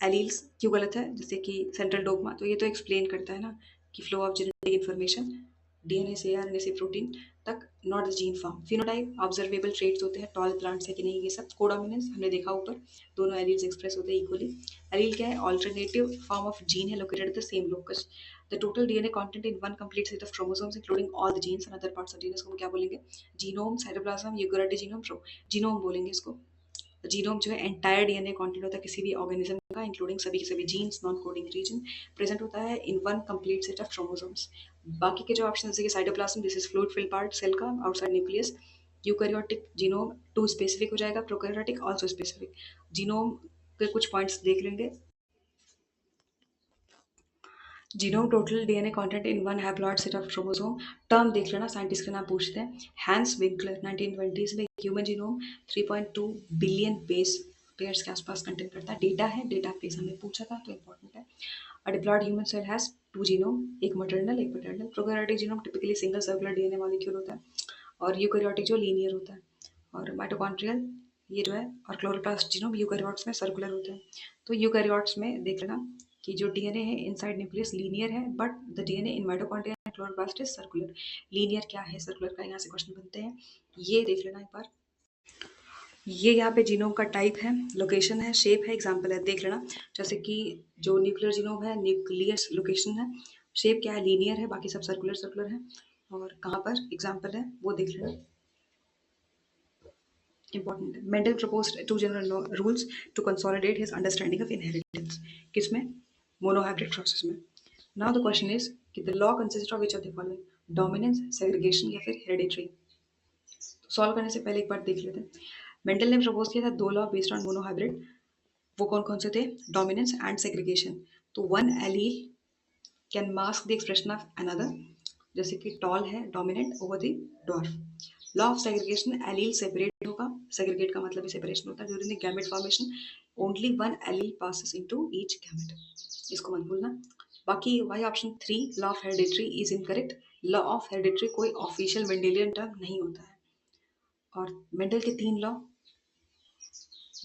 एलील्स क्यों गलत है, जैसे कि सेंट्रल डोग्मा, तो ये तो एक्सप्लेन करता है ना कि flow of genetic information DNA से आरएनए से प्रोटीन तक, not the gene form. Phenotype observable traits होते हैं, टॉल प्लांट्स है कि नहीं, ये सब। कोडोमिनेंस हमने देखा ऊपर, दोनों एलील्स एक्सप्रेस होते हैं इक्वली। एलील क्या है? ऑल्टरनेटिव फॉर्म ऑफ जीन है located at the same locus. The total DNA content in one complete set of chromosomes including all the genes and other parts of genes को हम क्या बोलेंगे? Genome, cytoplasm, eukaryotic genome, genome बोलेंगे इसको। Genome जो है entire DNA content होता है किसी भी ऑर्गेनिज्म का, इंक्लूडिंग सभी के सभी genes, non coding region, present होता है in one complete set of chromosomes. बाकी के जो ऑप्शन जैसे कि cytoplasm, this is fluid fill part cell का outside nucleus. Eukaryotic genome too specific हो जाएगा, प्रोकैरियोटिक ऑल्सो स्पेसिफिक। जीनोम के कुछ पॉइंट्स देख लेंगे। Genome total DNA content in one haploid set of chromosome. Term देख लेना, साइंटिस्ट का नाम पूछते हैं, हैंस विंकलर 1920s में। Human genome 3.2 billion base pairs के आसपास कंटेंट करता है। डेटा है, डेटा बेस हमने पूछा था तो इंपॉर्टेंट है। A diploid human cell has two genome, एक मैटरनल एक paternal. Prokaryotic genome typically single circular DNA molecule होता है, और यूकैरियोटिक जो लीनियर होता है। और माइटोकॉन्ड्रियल ये जो है, और क्लोरोप्लास्ट जीनोम यूकैरियोट्स में सर्कुलर होते हैं। तो यूकैरियोट्स में देख लेना कि जो डीएनए है इनसाइड न्यूक्लियस लीनियर है, but the DNA in mitochondria and chloroplast is circular. Linear क्या है, सर्कुलर का, यहाँ से क्वेश्चन बनते हैं, ये देख लेना एक बार। ये यहाँ पे जीनोम का टाइप है, लोकेशन है, शेप है, एग्जाम्पल है, देख लेना। जैसे कि जो न्यूक्लियर जीनोम है, न्यूक्लियस लोकेशन है, शेप क्या है, लीनियर है, बाकी सब सर्कुलर सर्कुलर है, और कहाँ पर एग्जाम्पल है वो देख लेना। इंपॉर्टेंट है। Mendel proposed two general rules to consolidate his understanding of inheritance. किसमें? मोनोहाइब्रिड प्रोसेस में। नाउ द क्वेश्चन इज कि the law consist of which of the following? Dominance, segregation या फिर हेरिडिटरी। सॉल्व करने से पहले एक बार देख लेते हैं। मेंडल ने प्रपोज किया था दो लॉ बेस्ड ऑन मोनोहाइब्रिड। वो कौन कौन से थे? Dominance and segregation. तो one allele can mask the expression of another, जैसे कि टॉल है dominant over the dwarf. Law of segregation, allele separate होगा, सेग्रीगेट का मतलब ही सेपरेशन होता है। During the gamete formation only one allele passes into each gamete, इसको मत भूलना। बाकी why option 3 law of hereditary is incorrect. Law of hereditary कोई ऑफिशियल मेंडेलियन टर्म नहीं होता है। और मेंडल के 3 law,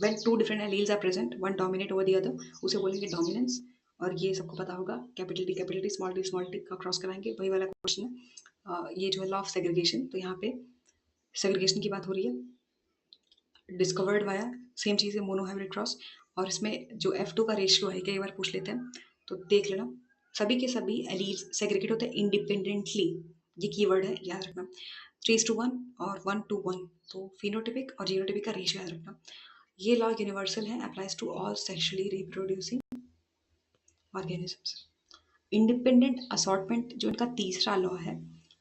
when two different alleles are present, one dominate over the other, उसे बोलेंगे डोमिनेंस। और ये सबको पता होगा, कैपिटल टी स्मॉल टी का क्रॉस कराएंगे, वही वाला क्वेश्चन है। ये जो है लॉ ऑफ सेग्रीगेशन, तो यहाँ पे सेग्रीगेशन की बात हो रही है। डिस्कवर्ड वाया सेम चीज़ है, मोनोहाइब्रिड क्रॉस। और इसमें जो F2 का रेशियो है, कई बार पूछ लेते हैं, तो देख लेना। सभी के सभी एलील्स सेग्रीगेट होते हैं इंडिपेंडेंटली, ये कीवर्ड है, याद रखना। 3:1 और 1:1, तो फिनोटिपिक और जीनोटिपिक का रेशियो याद रखना। ये लॉ यूनिवर्सल है, applies to all sexually reproducing organisms. Independent assortment जो इनका तीसरा लॉ है,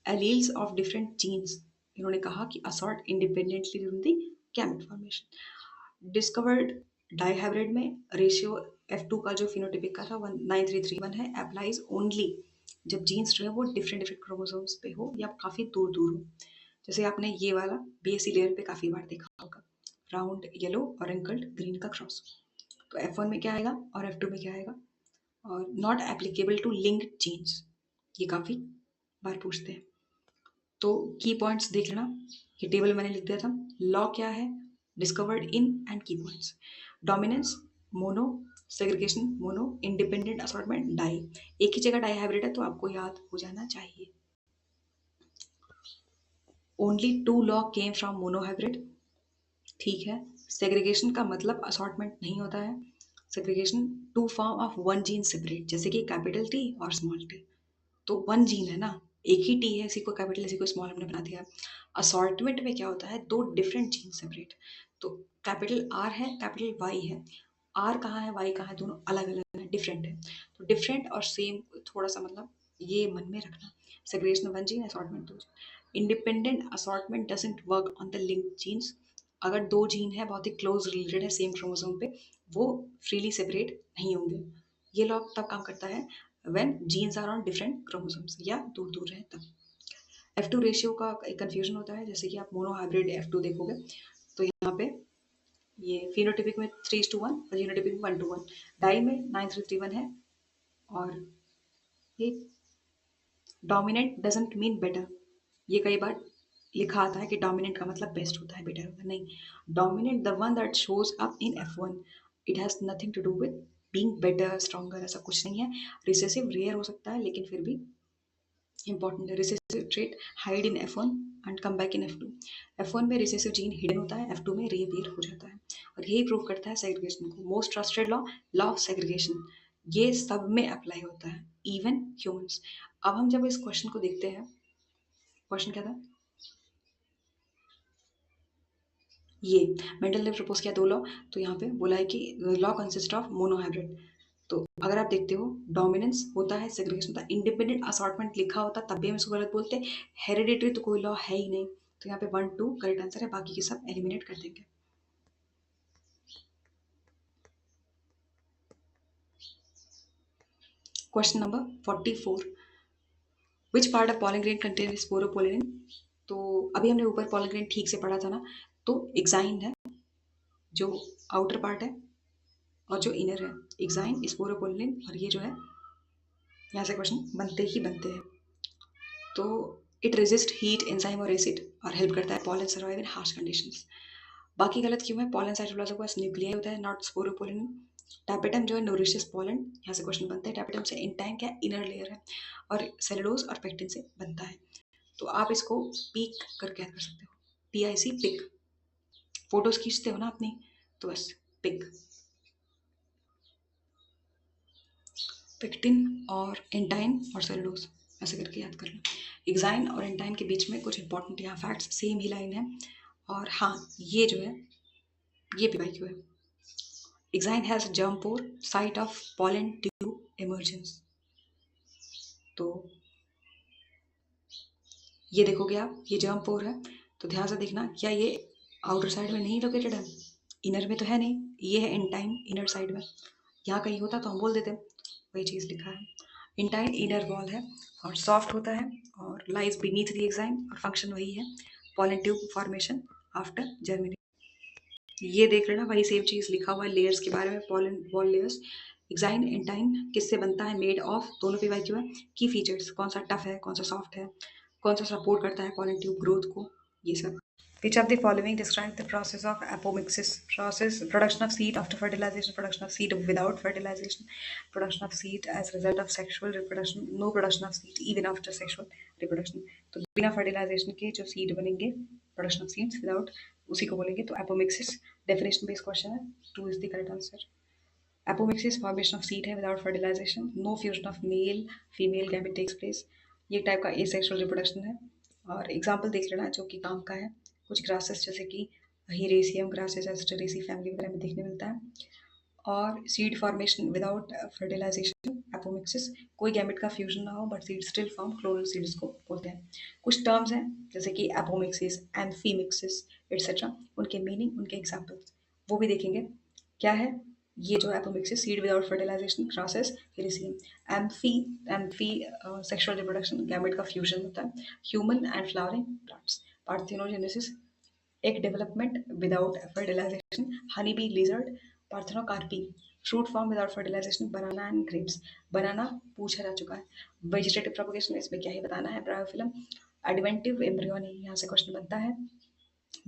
एलील्स ऑफ डिफरेंट जीन्स, इन्होंने कहा कि assort independently during the gamete formation. Discovered dihybrid में रेशियो F2 का जो फिनोटिपिक का था 1:93:1 है, अप्लाइज ओनली जब जीन्स जो है वो डिफरेंट डिफरेंट क्रोमोसोम्स पे हो या काफ़ी दूर दूर हो। जैसे आपने ये वाला BSc लेयर पे काफ़ी बार देखा होगा, राउंड येलो और रिंकल्ड ग्रीन का क्रॉस। तो F1 में क्या आएगा और F2 में क्या आएगा? और not applicable to linked genes, ये काफ़ी बार पूछते हैं। तो की पॉइंट्स देख लेना, ये टेबल मैंने लिख दिया था। लॉ क्या है? Discovered in and key points. Dominance mono, segregation mono, independent assortment di. एक ही जगह डाई हाइब्रिड है तो आपको याद हो जाना चाहिए। Only 2 law came from monohybrid, ठीक है। सेग्रीगेशन का मतलब असॉर्टमेंट नहीं होता है। Segregation two form of one gene separate, जैसे कि कैपिटल टी और स्मॉल टी, तो वन जीन है ना, एक ही टी है, इसी को कैपिटल इसी को स्मॉल हमने बना दिया। असॉर्टमेंट में क्या होता है? दो डिफरेंट जीन सेपरेट। तो कैपिटल आर है, कैपिटल वाई है, आर कहाँ है वाई कहाँ है, दोनों अलग अलग है, डिफरेंट है। तो डिफरेंट और सेम थोड़ा सा मतलब ये मन में रखना। सेग्रीगेशन वन जीन, असॉर्टमेंट दो gene. Independent assortment doesn't work on the linked genes. अगर दो जीन है बहुत ही क्लोज रिलेटेड है सेम क्रोमोसोम पे, वो फ्रीली सेपरेट नहीं होंगे। ये लॉ तब काम करता है when genes are on different chromosomes या दूर दूर रहे तब। F2 रेशियो का एक कन्फ्यूजन होता है, जैसे कि आप मोनोहाइब्रिड F2 देखोगे तो यहाँ पे ये फिनोटिपिक में 3:1 और जीनोटिपिक में 1:1, डाई में 9:3:1 है। और ये डोमिनेंट डजंट मीन बेटर, ये कई बार लिखा आता है कि डोमिनेंट का मतलब बेस्ट होता है, बेटर होता है, नहीं। Dominant the one that shows up in F1, it has nothing to do with being better stronger, ऐसा कुछ नहीं है। रिसेसिव रेयर हो सकता है लेकिन फिर भी इंपॉर्टेंट है। Recessive trait hide in F1 and come back in F2। F1 में रिसेसिव जीन हिडन होता है, F2 में रीअपीयर हो जाता है। और यही प्रूव करता है सेग्रीगेशन को। Most trusted law, law of segregation, ये सब में अप्लाई होता है, इवन ह्यूमंस। अब हम जब इस क्वेश्चन को देखते हैं, क्वेश्चन क्या था? ये मेंडल ने प्रपोज किया दो लॉ, तो यहाँ पे बोला है कि लॉ कंसिस्ट ऑफ मोनोहाइब्रिड। तो अगर आप देखते हो डोमिनेंस होता है, सेग्रीगेशन होता है, इंडिपेंडेंट असॉर्टमेंट लिखा होता तब भी हम इसको गलत बोलते हैं। हेरिडिटरी तो कोई लॉ है ही नहीं, तो यहाँ पे 1-2 करेक्ट आंसर है, बाकी के सब एलिमिनेट कर देंगे। Question number 44, which part of pollen grain contain sporopollenin. तो अभी हमने ऊपर पॉलन ग्रेन ठीक से पढ़ा था ना, तो एक्साइन है जो आउटर पार्ट है और जो इनर है, एक्साइन स्पोरोपोलिन। और ये जो है यहाँ से क्वेश्चन बनते ही बनते हैं। तो इट रेजिस्ट हीट, एंजाइम और एसिड, और हेल्प करता है pollen survive in harsh conditions. बाकी गलत क्यों है? पॉलन साइटोप्लाज्म के पास न्यूक्लियाई होता है, नॉट स्पोरोपोलिन। टैपेटम जो है नोरिशस पॉलन, यहाँ से क्वेश्चन बनते हैं। टैपेटम से इंटैंक है, इनर लेयर है, और सेलुलोज और पेक्टिन से बनता है। तो आप इसको पीक करके याद कर सकते हो, PIC पिक। फोटोज खींचते हो ना अपनी, तो बस पिक। पेक्टिन और एंटाइन और सेलुलोज, ऐसे करके याद कर लो। एक्साइन और एंटाइन के बीच में कुछ इंपॉर्टेंट यहाँ फैक्ट्स, सेम ही लाइन है। और हाँ, ये जो है ये PYQ है। Exine has germ pore, site of pollen tube emergence। तो ये देखोगे आप, ये जर्म पोर है, तो ध्यान से देखना, क्या ये आउटर साइड में नहीं लोकेटेड है? इनर में तो है नहीं, ये है इंटाइन इनर साइड में। यहाँ कहीं होता तो हम बोल देते, वही चीज़ लिखा है। इंटाइन इनर वॉल है और सॉफ्ट होता है और लाइज बीनीथ द एग्जाइम, और फंक्शन वही है, pollen tube formation after germination. ये देख लेना, वही सेम चीज़ लिखा हुआ है लेयर्स के बारे में, pollen wall layers. Exine intine किससे बनता है? मेड ऑफ, दोनों पे वाई क्यों है? की फीचर्स, कौन सा टफ है, कौन सा सॉफ्ट है, कौन सा सपोर्ट करता है पॉलन ट्यूब ग्रोथ को, ये सब। Which of the following describe the process of apomixis? Process: production of seed after fertilization, production of seed without fertilization, production of seed as a result of sexual reproduction, no production of seed even after sexual reproduction। तो बिना fertilization के जो seed बनेंगे, production of seeds without, उसी को बोलेंगे। तो apomixis definition based question है, 2 is the correct answer। Apomixis formation of seed है without fertilization, no fusion of male female gamete takes place। ये टाइप का asexual reproduction है। और एग्जाम्पल देख लेना जो कि काम का है, कुछ ग्रासेस जैसे कि हिरेसियम ग्रासेस, एस्टरेसी फैमिली वगैरह में देखने मिलता है। और seed formation without fertilization, apomixis, कोई गैमेट का फ्यूजन ना हो but seed still form, clonal seeds को बोलते हैं। कुछ टर्म्स हैं जैसे कि एपोमिक्सिस, एम्फीमिक्सिस एटसेट्रा, उनके मीनिंग, उनके एग्जाम्पल्स वो भी देखेंगे। क्या है ये जो apomixis? Seed without fertilization, grasses, Hieracium. Amphi, amphi sexual reproduction, gamete का फ्यूजन होता है। Human and flowering plants, parthenogenesis, egg development without fertilization, honeybee lizard, parthenocarpy, fruit form without fertilization, banana and grapes। banana पूछा जा चुका है। vegetative propagation, इसमें क्या ही बताना है, ब्रायोफिलम। adventive embryony, यहाँ से क्वेश्चन बनता है,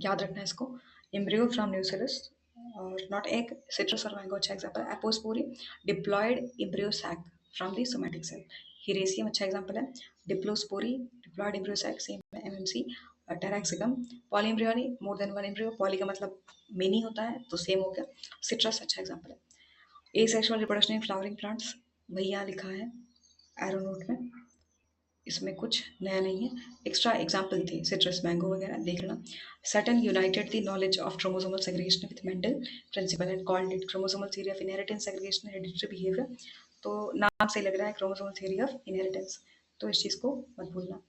याद रखना है इसको। embryo from nucellus और not egg। citrus और mango अच्छा example. Apospory, diploid embryo sac from the somatic cell। Hieracium अच्छा एग्जाम्पल है। Diplospory, diploid embryo sac, same है, MMC। Taraxacum, polyembryony, more than one embryo, poly का मतलब many होता है तो सेम हो गया। सिट्रस अच्छा एग्जाम्पल है। Asexual reproduction in flowering plants, वही यहाँ लिखा है एरो नोट में, इसमें कुछ नया नहीं है, एक्स्ट्रा एग्जाम्पल थे, सिट्रस, मैंगो वगैरह देख लेना। Sutton united the knowledge of chromosomal segregation with Mendel principle and called it chromosomal theory of inheritance, segregation, hereditary behaviour. तो नाम से लग रहा है क्रोमोसोमल थ्योरी ऑफ इनहेरिटेंस, तो इस चीज़ को मत भूलना।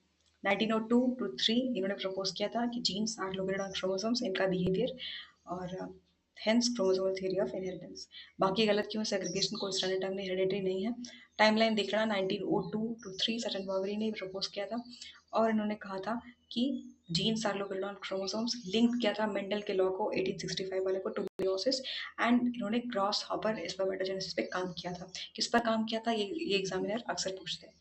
1902 टू 3 इन्होंने प्रपोज किया था कि genes are located on chromosomes, इनका बिहेवियर और hence chromosomal theory of inheritance. बाकी गलत क्यों? सेग्रीगेशन कोई स्टैंडर्ड टर्म नहीं, हेरिडिटरी नहीं है। टाइमलाइन देख लेना, 1902 टू 3 सटन बॉबरी ने प्रपोज किया था और इन्होंने कहा था कि genes are located on chromosomes, link किया था मेंडल के लॉ को 1865 वाले को टू मेयोसिस, एंड इन्होंने ग्रॉस हॉपर स्पर्मेटोजेनेसिस पे काम किया था। किस पर काम किया था ये एग्जामिनर अक्सर पूछते हैं।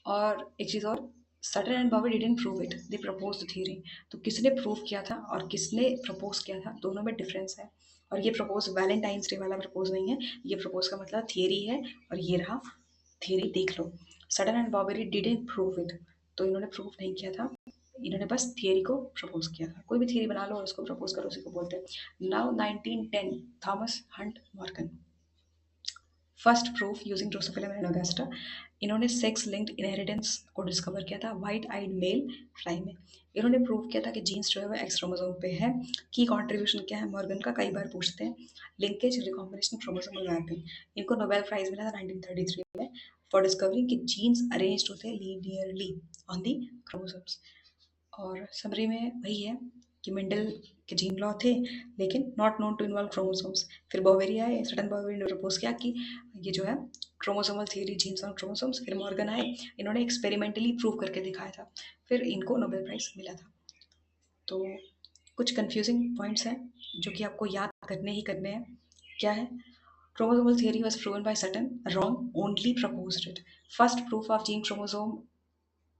और एक चीज़ और, Sutton and Boveri didn't prove it, they propose the theory. तो किसने प्रूव किया था और किसने प्रपोज किया था, दोनों में डिफरेंस है। और ये प्रपोज वैलेंटाइंस डे वाला प्रपोज नहीं है, ये प्रपोज का मतलब थियरी है, और ये रहा थियरी, देख लो। Sutton and Boveri didn't prove it, तो इन्होंने प्रूव नहीं किया था, इन्होंने बस थियरी को प्रपोज किया था। कोई भी थियरी बना लो और उसको प्रपोज करो, उसी को बोलते हैं। Now 1910, Thomas Hunt Morgan, first proof using Drosophila melanogaster, इन्होंने सेक्स लिंक्ड इनहेरिटेंस को डिस्कवर किया था व्हाइट आइड मेल फ्लाई में। इन्होंने प्रूव किया था कि जीन्स जो है वो एक्स क्रोमोसोम पे है। की कंट्रीब्यूशन क्या है मॉर्गन का, कई बार पूछते हैं। लिंकेज, रिकॉम्बिनेशन, क्रोमोसोमल मैपिंग, इनको नोबेल प्राइज मिला था 1933 में फॉर डिस्कवरिंग कि जीन्स अरेंज्ड होते हैं लीनियरली ऑन दी क्रोमोसोम्स। और समरी में वही है कि मेंडल के जीन लॉ थे लेकिन not known to involve chromosomes. फिर बॉवेरी आए, सटन बॉवेरी ने प्रपोज किया कि ये जो है chromosomal theory, genes on chromosomes. फिर मॉर्गन आए, इन्होंने एक्सपेरिमेंटली प्रूव करके दिखाया था, फिर इनको नोबेल प्राइज मिला था। तो कुछ कंफ्यूजिंग पॉइंट्स हैं जो कि आपको याद करने ही करने हैं। क्या है? Chromosomal theory was proven by Sutton, wrong, only proposed it। First proof of gene chromosome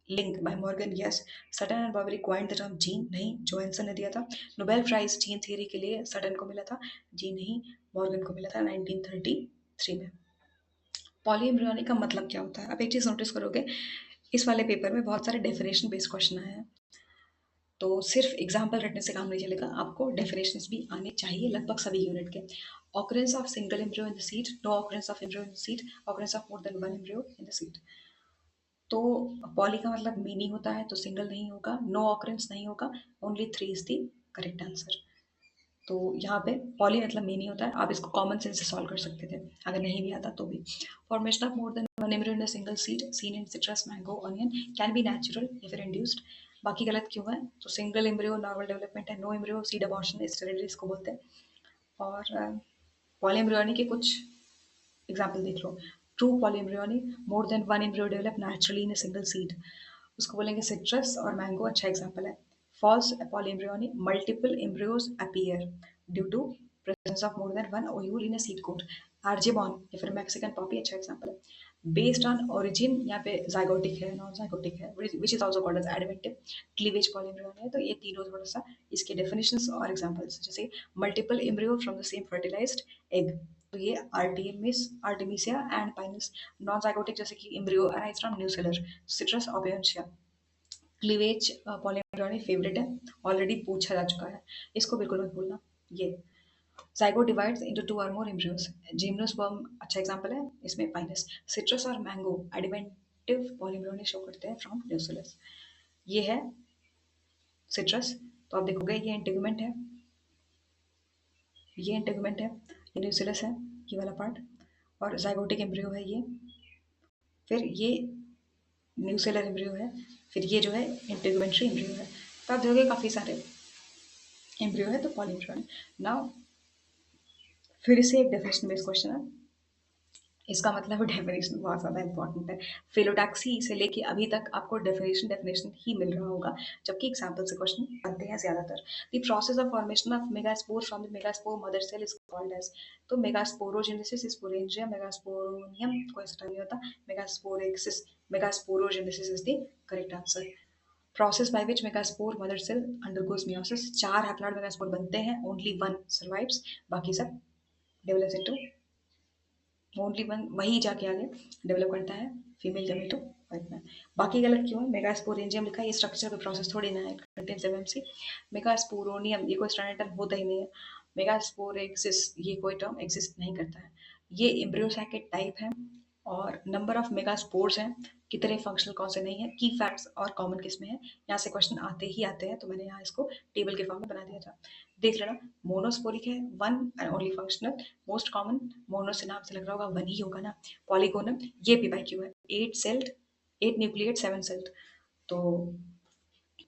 link by Morgan, yes. Sutton and Boveri coined the term gene, नहीं, जोहानसन ने दिया था। नोबेल प्राइज जीन थ्योरी के लिए Sutton को मिला था, जी नहीं, मॉर्गन को मिला था 1933 में। पॉलीएम्ब्रियोनिक का मतलब क्या होता है? अब एक चीज़ नोटिस करोगे, इस वाले पेपर में बहुत सारे डेफिनेशन बेस्ड क्वेश्चन आए हैं, तो सिर्फ एग्जाम्पल रटने से काम नहीं चलेगा, आपको डेफिनेशंस भी आने चाहिए लगभग सभी यूनिट के। Occurrence of single embryo in the seed, no occurrence of embryo in the seed, occurrence of more than one embryo in the seed. तो पॉली का मतलब मीनिंग होता है, तो सिंगल नहीं होगा, नो ऑकरेंस नहीं होगा, only 3 is the correct answer. तो यहाँ पे पॉली मतलब मेनी होता है, आप इसको कॉमन सेंस से सॉल्व कर सकते थे अगर नहीं भी आता तो भी। Formation of more than one embryo in a single seed seen in citrus mango onion can be natural या फिर इंड्यूस्ड। बाकी गलत क्यों है? तो सिंगल एम्ब्रियो नॉर्मल डेवलपमेंट है, no embryo seed abortion sterility इसको बोलते हैं। और पॉलीएम्ब्रियोनी के कुछ एग्जाम्पल देख लो। True polyembryony, more than one embryo develop naturally in a single seed, उसको बोलेंगे सिट्रस और मैंगो अच्छा एग्जाम्पल है। False polyembryony, multiple embryos appear due to presence of more than one ovule in a seed coat. Argemone या फिर Mexican poppy अच्छा example है। Based on origin यहाँ पे जाइगोटिक है, नॉन जाइगोटिक है, which is also called as adventive. Cleavage polyembryony है। तो ये तीनों थोड़ा सा इसके डेफिनेशंस और एग्जांपल्स, जैसे multiple embryo from the same fertilized egg, तो ये Artemisia and Pinus. Non zygotic जैसे कि embryo arise from nucellar, citrus ओबेयंशिया। क्लीवेज पॉलीएम्ब्रियोनी फेवरेट है, ऑलरेडी पूछा जा चुका है, इसको बिल्कुल मत भूलना। ये zygote divides into two or more embryos, gymnosperm अच्छा एग्जांपल है, इसमें पाइनस। सिट्रस और मैंगो एडिवेंटिव पॉलीम्ब्रियोनी शो करते हैं फ्रॉम न्यूसेलस। ये है सिट्रस, तो आप देखोगे ये इंटीग्यूमेंट है, ये इंटीग्यूमेंट है, ये न्यूसेलस है, ये वाला पार्ट, और जाइगोटिक एम्ब्रियो है ये, फिर ये न्यूसेलर एम्ब्रियो है, फिर ये जो है इंटीग्यूमेंट्री एम्ब्रियो है। तो आप देखोगे काफ़ी सारे एम्ब्रियो है, तो पॉलीम्ब्रियो। नाउ फिर से एक डेफिनेशन बेस्ड क्वेश्चन है, इसका मतलब डेफिनेशन बहुत ज़्यादा इंपॉर्टेंट है। फिलोटैक्सी से लेके अभी तक आपको डेफिनेशन ही मिल रहा होगा, जबकि एग्जाम्पल से क्वेश्चन बनते हैं ज़्यादातर। The process of formation of megaspore from the megaspore mother cell is called as. तो मेगास्पोरोजेनेसिस, स्पोरेंजिया, मेगास्पोरोनियम कोई ऐसा नहीं होता, megasporexis, megasporogenesis is the correct answer. Process by which megaspore mother cell undergoes meiosis, 4 haploid megaspore बनते हैं, only one survives, बाकी सब develops into only one, वही जाके आगे डेवलप करता है फीमेल गमीटो वाइफ में। बाकी गलत क्यों है? मेगास्पोरेंजियम लिखा है, ये स्ट्रक्चर का प्रोसेस थोड़ी ना है, कंटेन्स एमएमसी। मेगास्पोरोनियम ये कोई स्ट्रैंडल होता ही नहीं है। मेगास्पोरेक्सिस ये कोई टर्म एग्जिस्ट नहीं करता है। ये एम्ब्रियोसैकेट टाइप है, और नंबर ऑफ मेगास्पोर्स हैं, कितने फंक्शनल कौन से नहीं है, की फैक्ट्स और कॉमन किस में है, यहाँ से क्वेश्चन आते ही आते हैं, तो मैंने यहाँ इसको टेबल के फॉर्म में बना दिया था, देख लेना। मोनोस्पोरिक है, one and only functional, most common, mono से नाम से लग रहा होगा वन ही होगा ना। पॉलीगोनम ये पी बाई क्यू है, 8 सेल्ड, 8 न्यूक्लिएट 7 सेल्ड, तो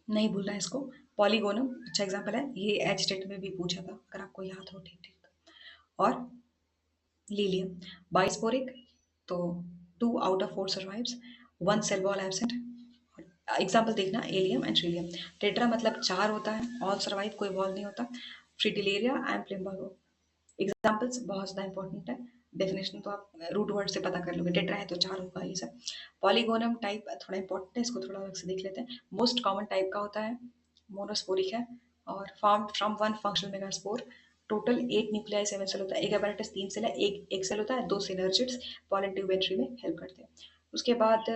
नहीं भूलना है इसको। पॉलीगोनम अच्छा एग्जाम्पल है, ये एच टेट में भी पूछा था, अगर आपको याद हो ठीक ठीक। और लीलियम बाइस्पोरिक, तो 2 out of 4 survives, one cell wall absent. Example देखना, एलियम एंड ट्रिलियम। टेट्रा मतलब 4 होता है, ऑल सर्वाइव कोई वॉल नहीं होता। फ्रिटिलेरिया एंड प्लिम्बागो, एग्जाम्पल्स बहुत ज़्यादा इंपॉर्टेंट है, डेफिनेशन तो आप रूट वर्ड से पता कर लोगे, टेट्रा है तो 4 होगा ये सब। पॉलीगोनम टाइप थोड़ा इंपॉर्टेंट है, इसको थोड़ा अलग से देख लेते हैं। मोस्ट कॉमन टाइप का होता है, मोनोस्पोरिक है, और form from one functional megaspore. Total 8 nuclei 7 cell होता है, एक apparatus 3 सेल है, एक सेल होता है, 2 सिनर्जिड्स पॉलन ट्यूब एंट्री में हेल्प करते हैं। उसके बाद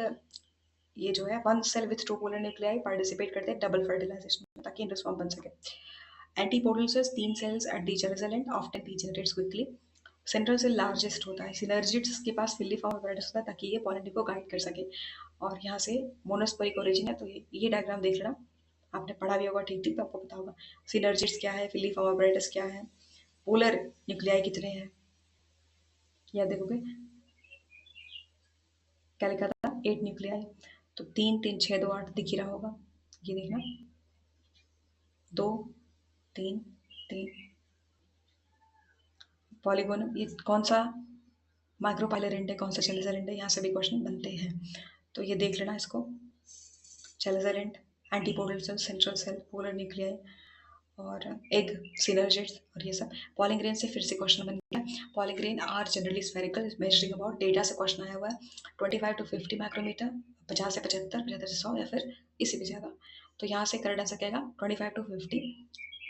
ये जो है one cell with two polar nuclei participate करते हैं डबल फर्टिलाइजेशन में, ताकि इंडोस्पर्म बन सके। Antipodal cells 3 cells at the resultant often degenerates quickly. Central cell largest होता है, सिनर्जिड्स के पास फिली फॉर्म apparatus होता है, ताकि ये पॉलिन को गाइड कर सके। और यहाँ से मोनोस्पोरिक ओरिजिन है, तो ये डायग्राम देख लेना, आपने पढ़ा भी होगा ठीक ठीक, तो आपको पता होगा सिनर्जिड्स क्या है, फिली फॉर्म apparatus क्या है, पोलर न्यूक्लियाई कितने हैं, या देखोगे क्या लिखा था, 8 न्यूक्लियाई, तो 3 3 6 2 8 दिख ही रहा होगा, ये देखना, 2 3 3। पॉलीगोन ये कौन सा माइक्रोपाइलर है, कौन सा चेलिसर है, यहाँ से भी क्वेश्चन बनते हैं, तो ये देख लेना इसको। चेलिसर antipodal cell, central cell, polar nuclei, और एग, सिनर्जिड्स, और ये सब। पॉलीग्रेन से फिर से क्वेश्चन बन गया। Pollen grain are generally spherical, measuring about, data से क्वेश्चन आया हुआ है, 25 to 50 माइक्रोमीटर, 50 से 75, 75 से 100, या फिर इससे भी ज़्यादा। तो यहाँ से करेक्ट आंसर क्या आएगा, 25 to 50।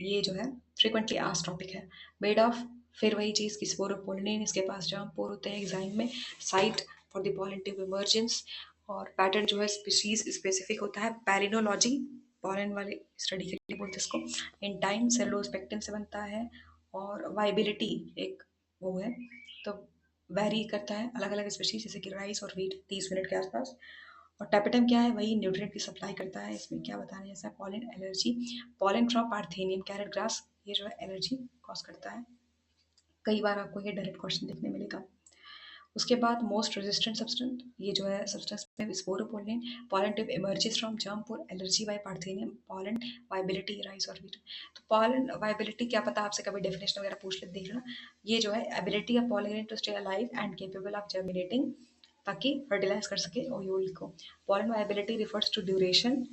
ये जो है फ्रीक्वेंटली आस्क्ड टॉपिक है। मेड ऑफ, फिर वही चीज़ कि स्पोरोपोलिन, इसके पास जर्म पोर होते हैं एग्जाइम में, site for the pollen tube emergence, और पैटर्न जो है स्पीशीज स्पेसिफिक होता है। पैरिनोलॉजी पॉलन वाले स्टडी के लिए बोलते हैं इसको। इन टाइम सेलोस्पेक्टिन से बनता है, और वाइबिलिटी एक वो है, तो वैरी करता है अलग अलग स्पीशीज, जैसे कि राइस और वीट 30 मिनट के आसपास। और टैपेटम क्या है, वही न्यूट्रिएंट की सप्लाई करता है। इसमें क्या बताना है, जैसा pollen allergy, pollen from parthenium carrot grass, ये जो है एलर्जी कॉज करता है। कई बार आपको ये डायरेक्ट क्वेश्चन देखने मिलेगा। उसके बाद मोस्ट रेजिस्टेंट सब्सटेंस, ये जो है सब्सटेंस में sporopollenin, pollen tube emerges from germ for allergy by Parthenium, pollen viability rice और वीट। तो पॉलन वायबिलिटी क्या पता आपसे कभी डेफिनेशन वगैरह पूछ ले, देख लेना। ये जो है ability of pollen grain to stay alive and capable of germinating, ताकि फर्टिलाइज कर सके ओयूल को। Pollen viability refers to duration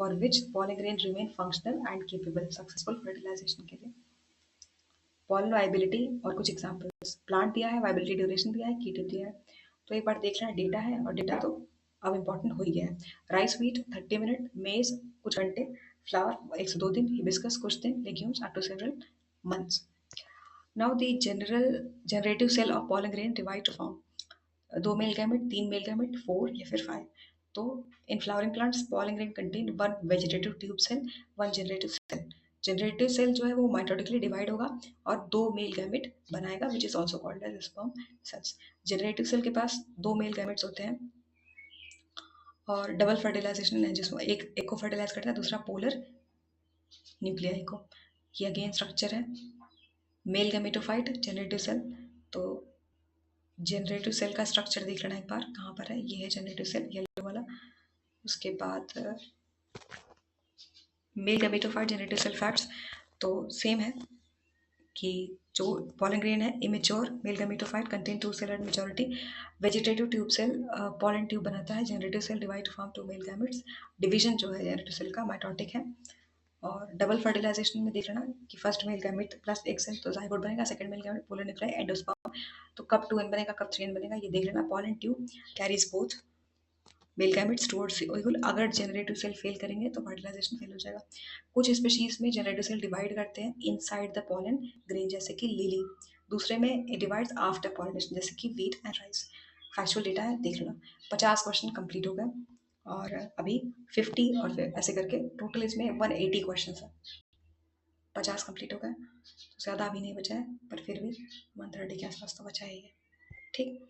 for which pollen grain remain functional and capable successful fertilization के लिए। पॉलन वाइबिलिटी और कुछ एग्जांपल्स, प्लांट दिया है, वाइबिलिटी ड्यूरेशन दिया है, कीटो दिया है। तो एक बार देख लेना, डेटा है और डेटा तो अब इम्पोर्टेंट हो ही गया है। राइस व्हीट 30 मिनट, मेज कुछ घंटे, फ्लावर 102 दिन, हिबिस्कस कुछ दिन, legumes up to several months. Now the generative cell of pollen grain divide to form 2 male gamete, 3 male gamete, 4 या फिर 5। तो in flowering plants pollen grain contain 1 vegetative tube cell, 1 generative cell. Generative cell जो है वो mitotically divide होगा और 2 male gamete बनाएगा, which is also called as sperm cells. Generative cell के पास 2 मेल गैमेट्स होते हैं और डबल फर्टिलाइजेशन है, जिसमें एक को फर्टिलाइज करता है, दूसरा पोलर न्यूक्लियाई को। ये अगेन स्ट्रक्चर है, मेल गैमेटोफाइट जनरेटिव सेल। तो जनरेटिव सेल का स्ट्रक्चर देख लेना एक बार, कहाँ पर है, ये है जनरेटिव सेल येलो वाला। उसके बाद male gametophyte generative cell facts तो सेम है कि जो पॉलन ग्रेन है immature male gametophyte contain 2 cell at maturity, vegetative tube cell pollen tube बनाता है, generative cell divide form 2 male gametes, division जो है जनरेटिव सेल का माइटोटिक है। और डबल फर्टिलाइजेशन में देख लेना कि फर्स्ट मेल गैमेट प्लस एक सेल तो जाइगोट बनेगा, second male gamete polar nuclei endosperm. तो कब 2n बनेगा, कब 3n बनेगा, ये देख लेना। Pollen tube carries both male gametes towards ovule. अगर जनरेटिव सेल फेल करेंगे तो फर्टिलाइजेशन फेल हो जाएगा। कुछ स्पीशीज में जनरेटिव सेल डिवाइड करते हैं इनसाइड द पॉलन ग्रेन, जैसे कि लिली। दूसरे में इट डिवाइड्स आफ्टर पॉलिनेशन, जैसे कि wheat and rice. Factual data है, देख लेना। 50 क्वेश्चन कंप्लीट हो गए और अभी 50 और फिर ऐसे करके टोटल इसमें 180 क्वेश्चन है। 50 कंप्लीट हो गए तो ज़्यादा अभी नहीं बचा है, पर फिर भी 130 के आसपास तो बचा ही है। ठीक।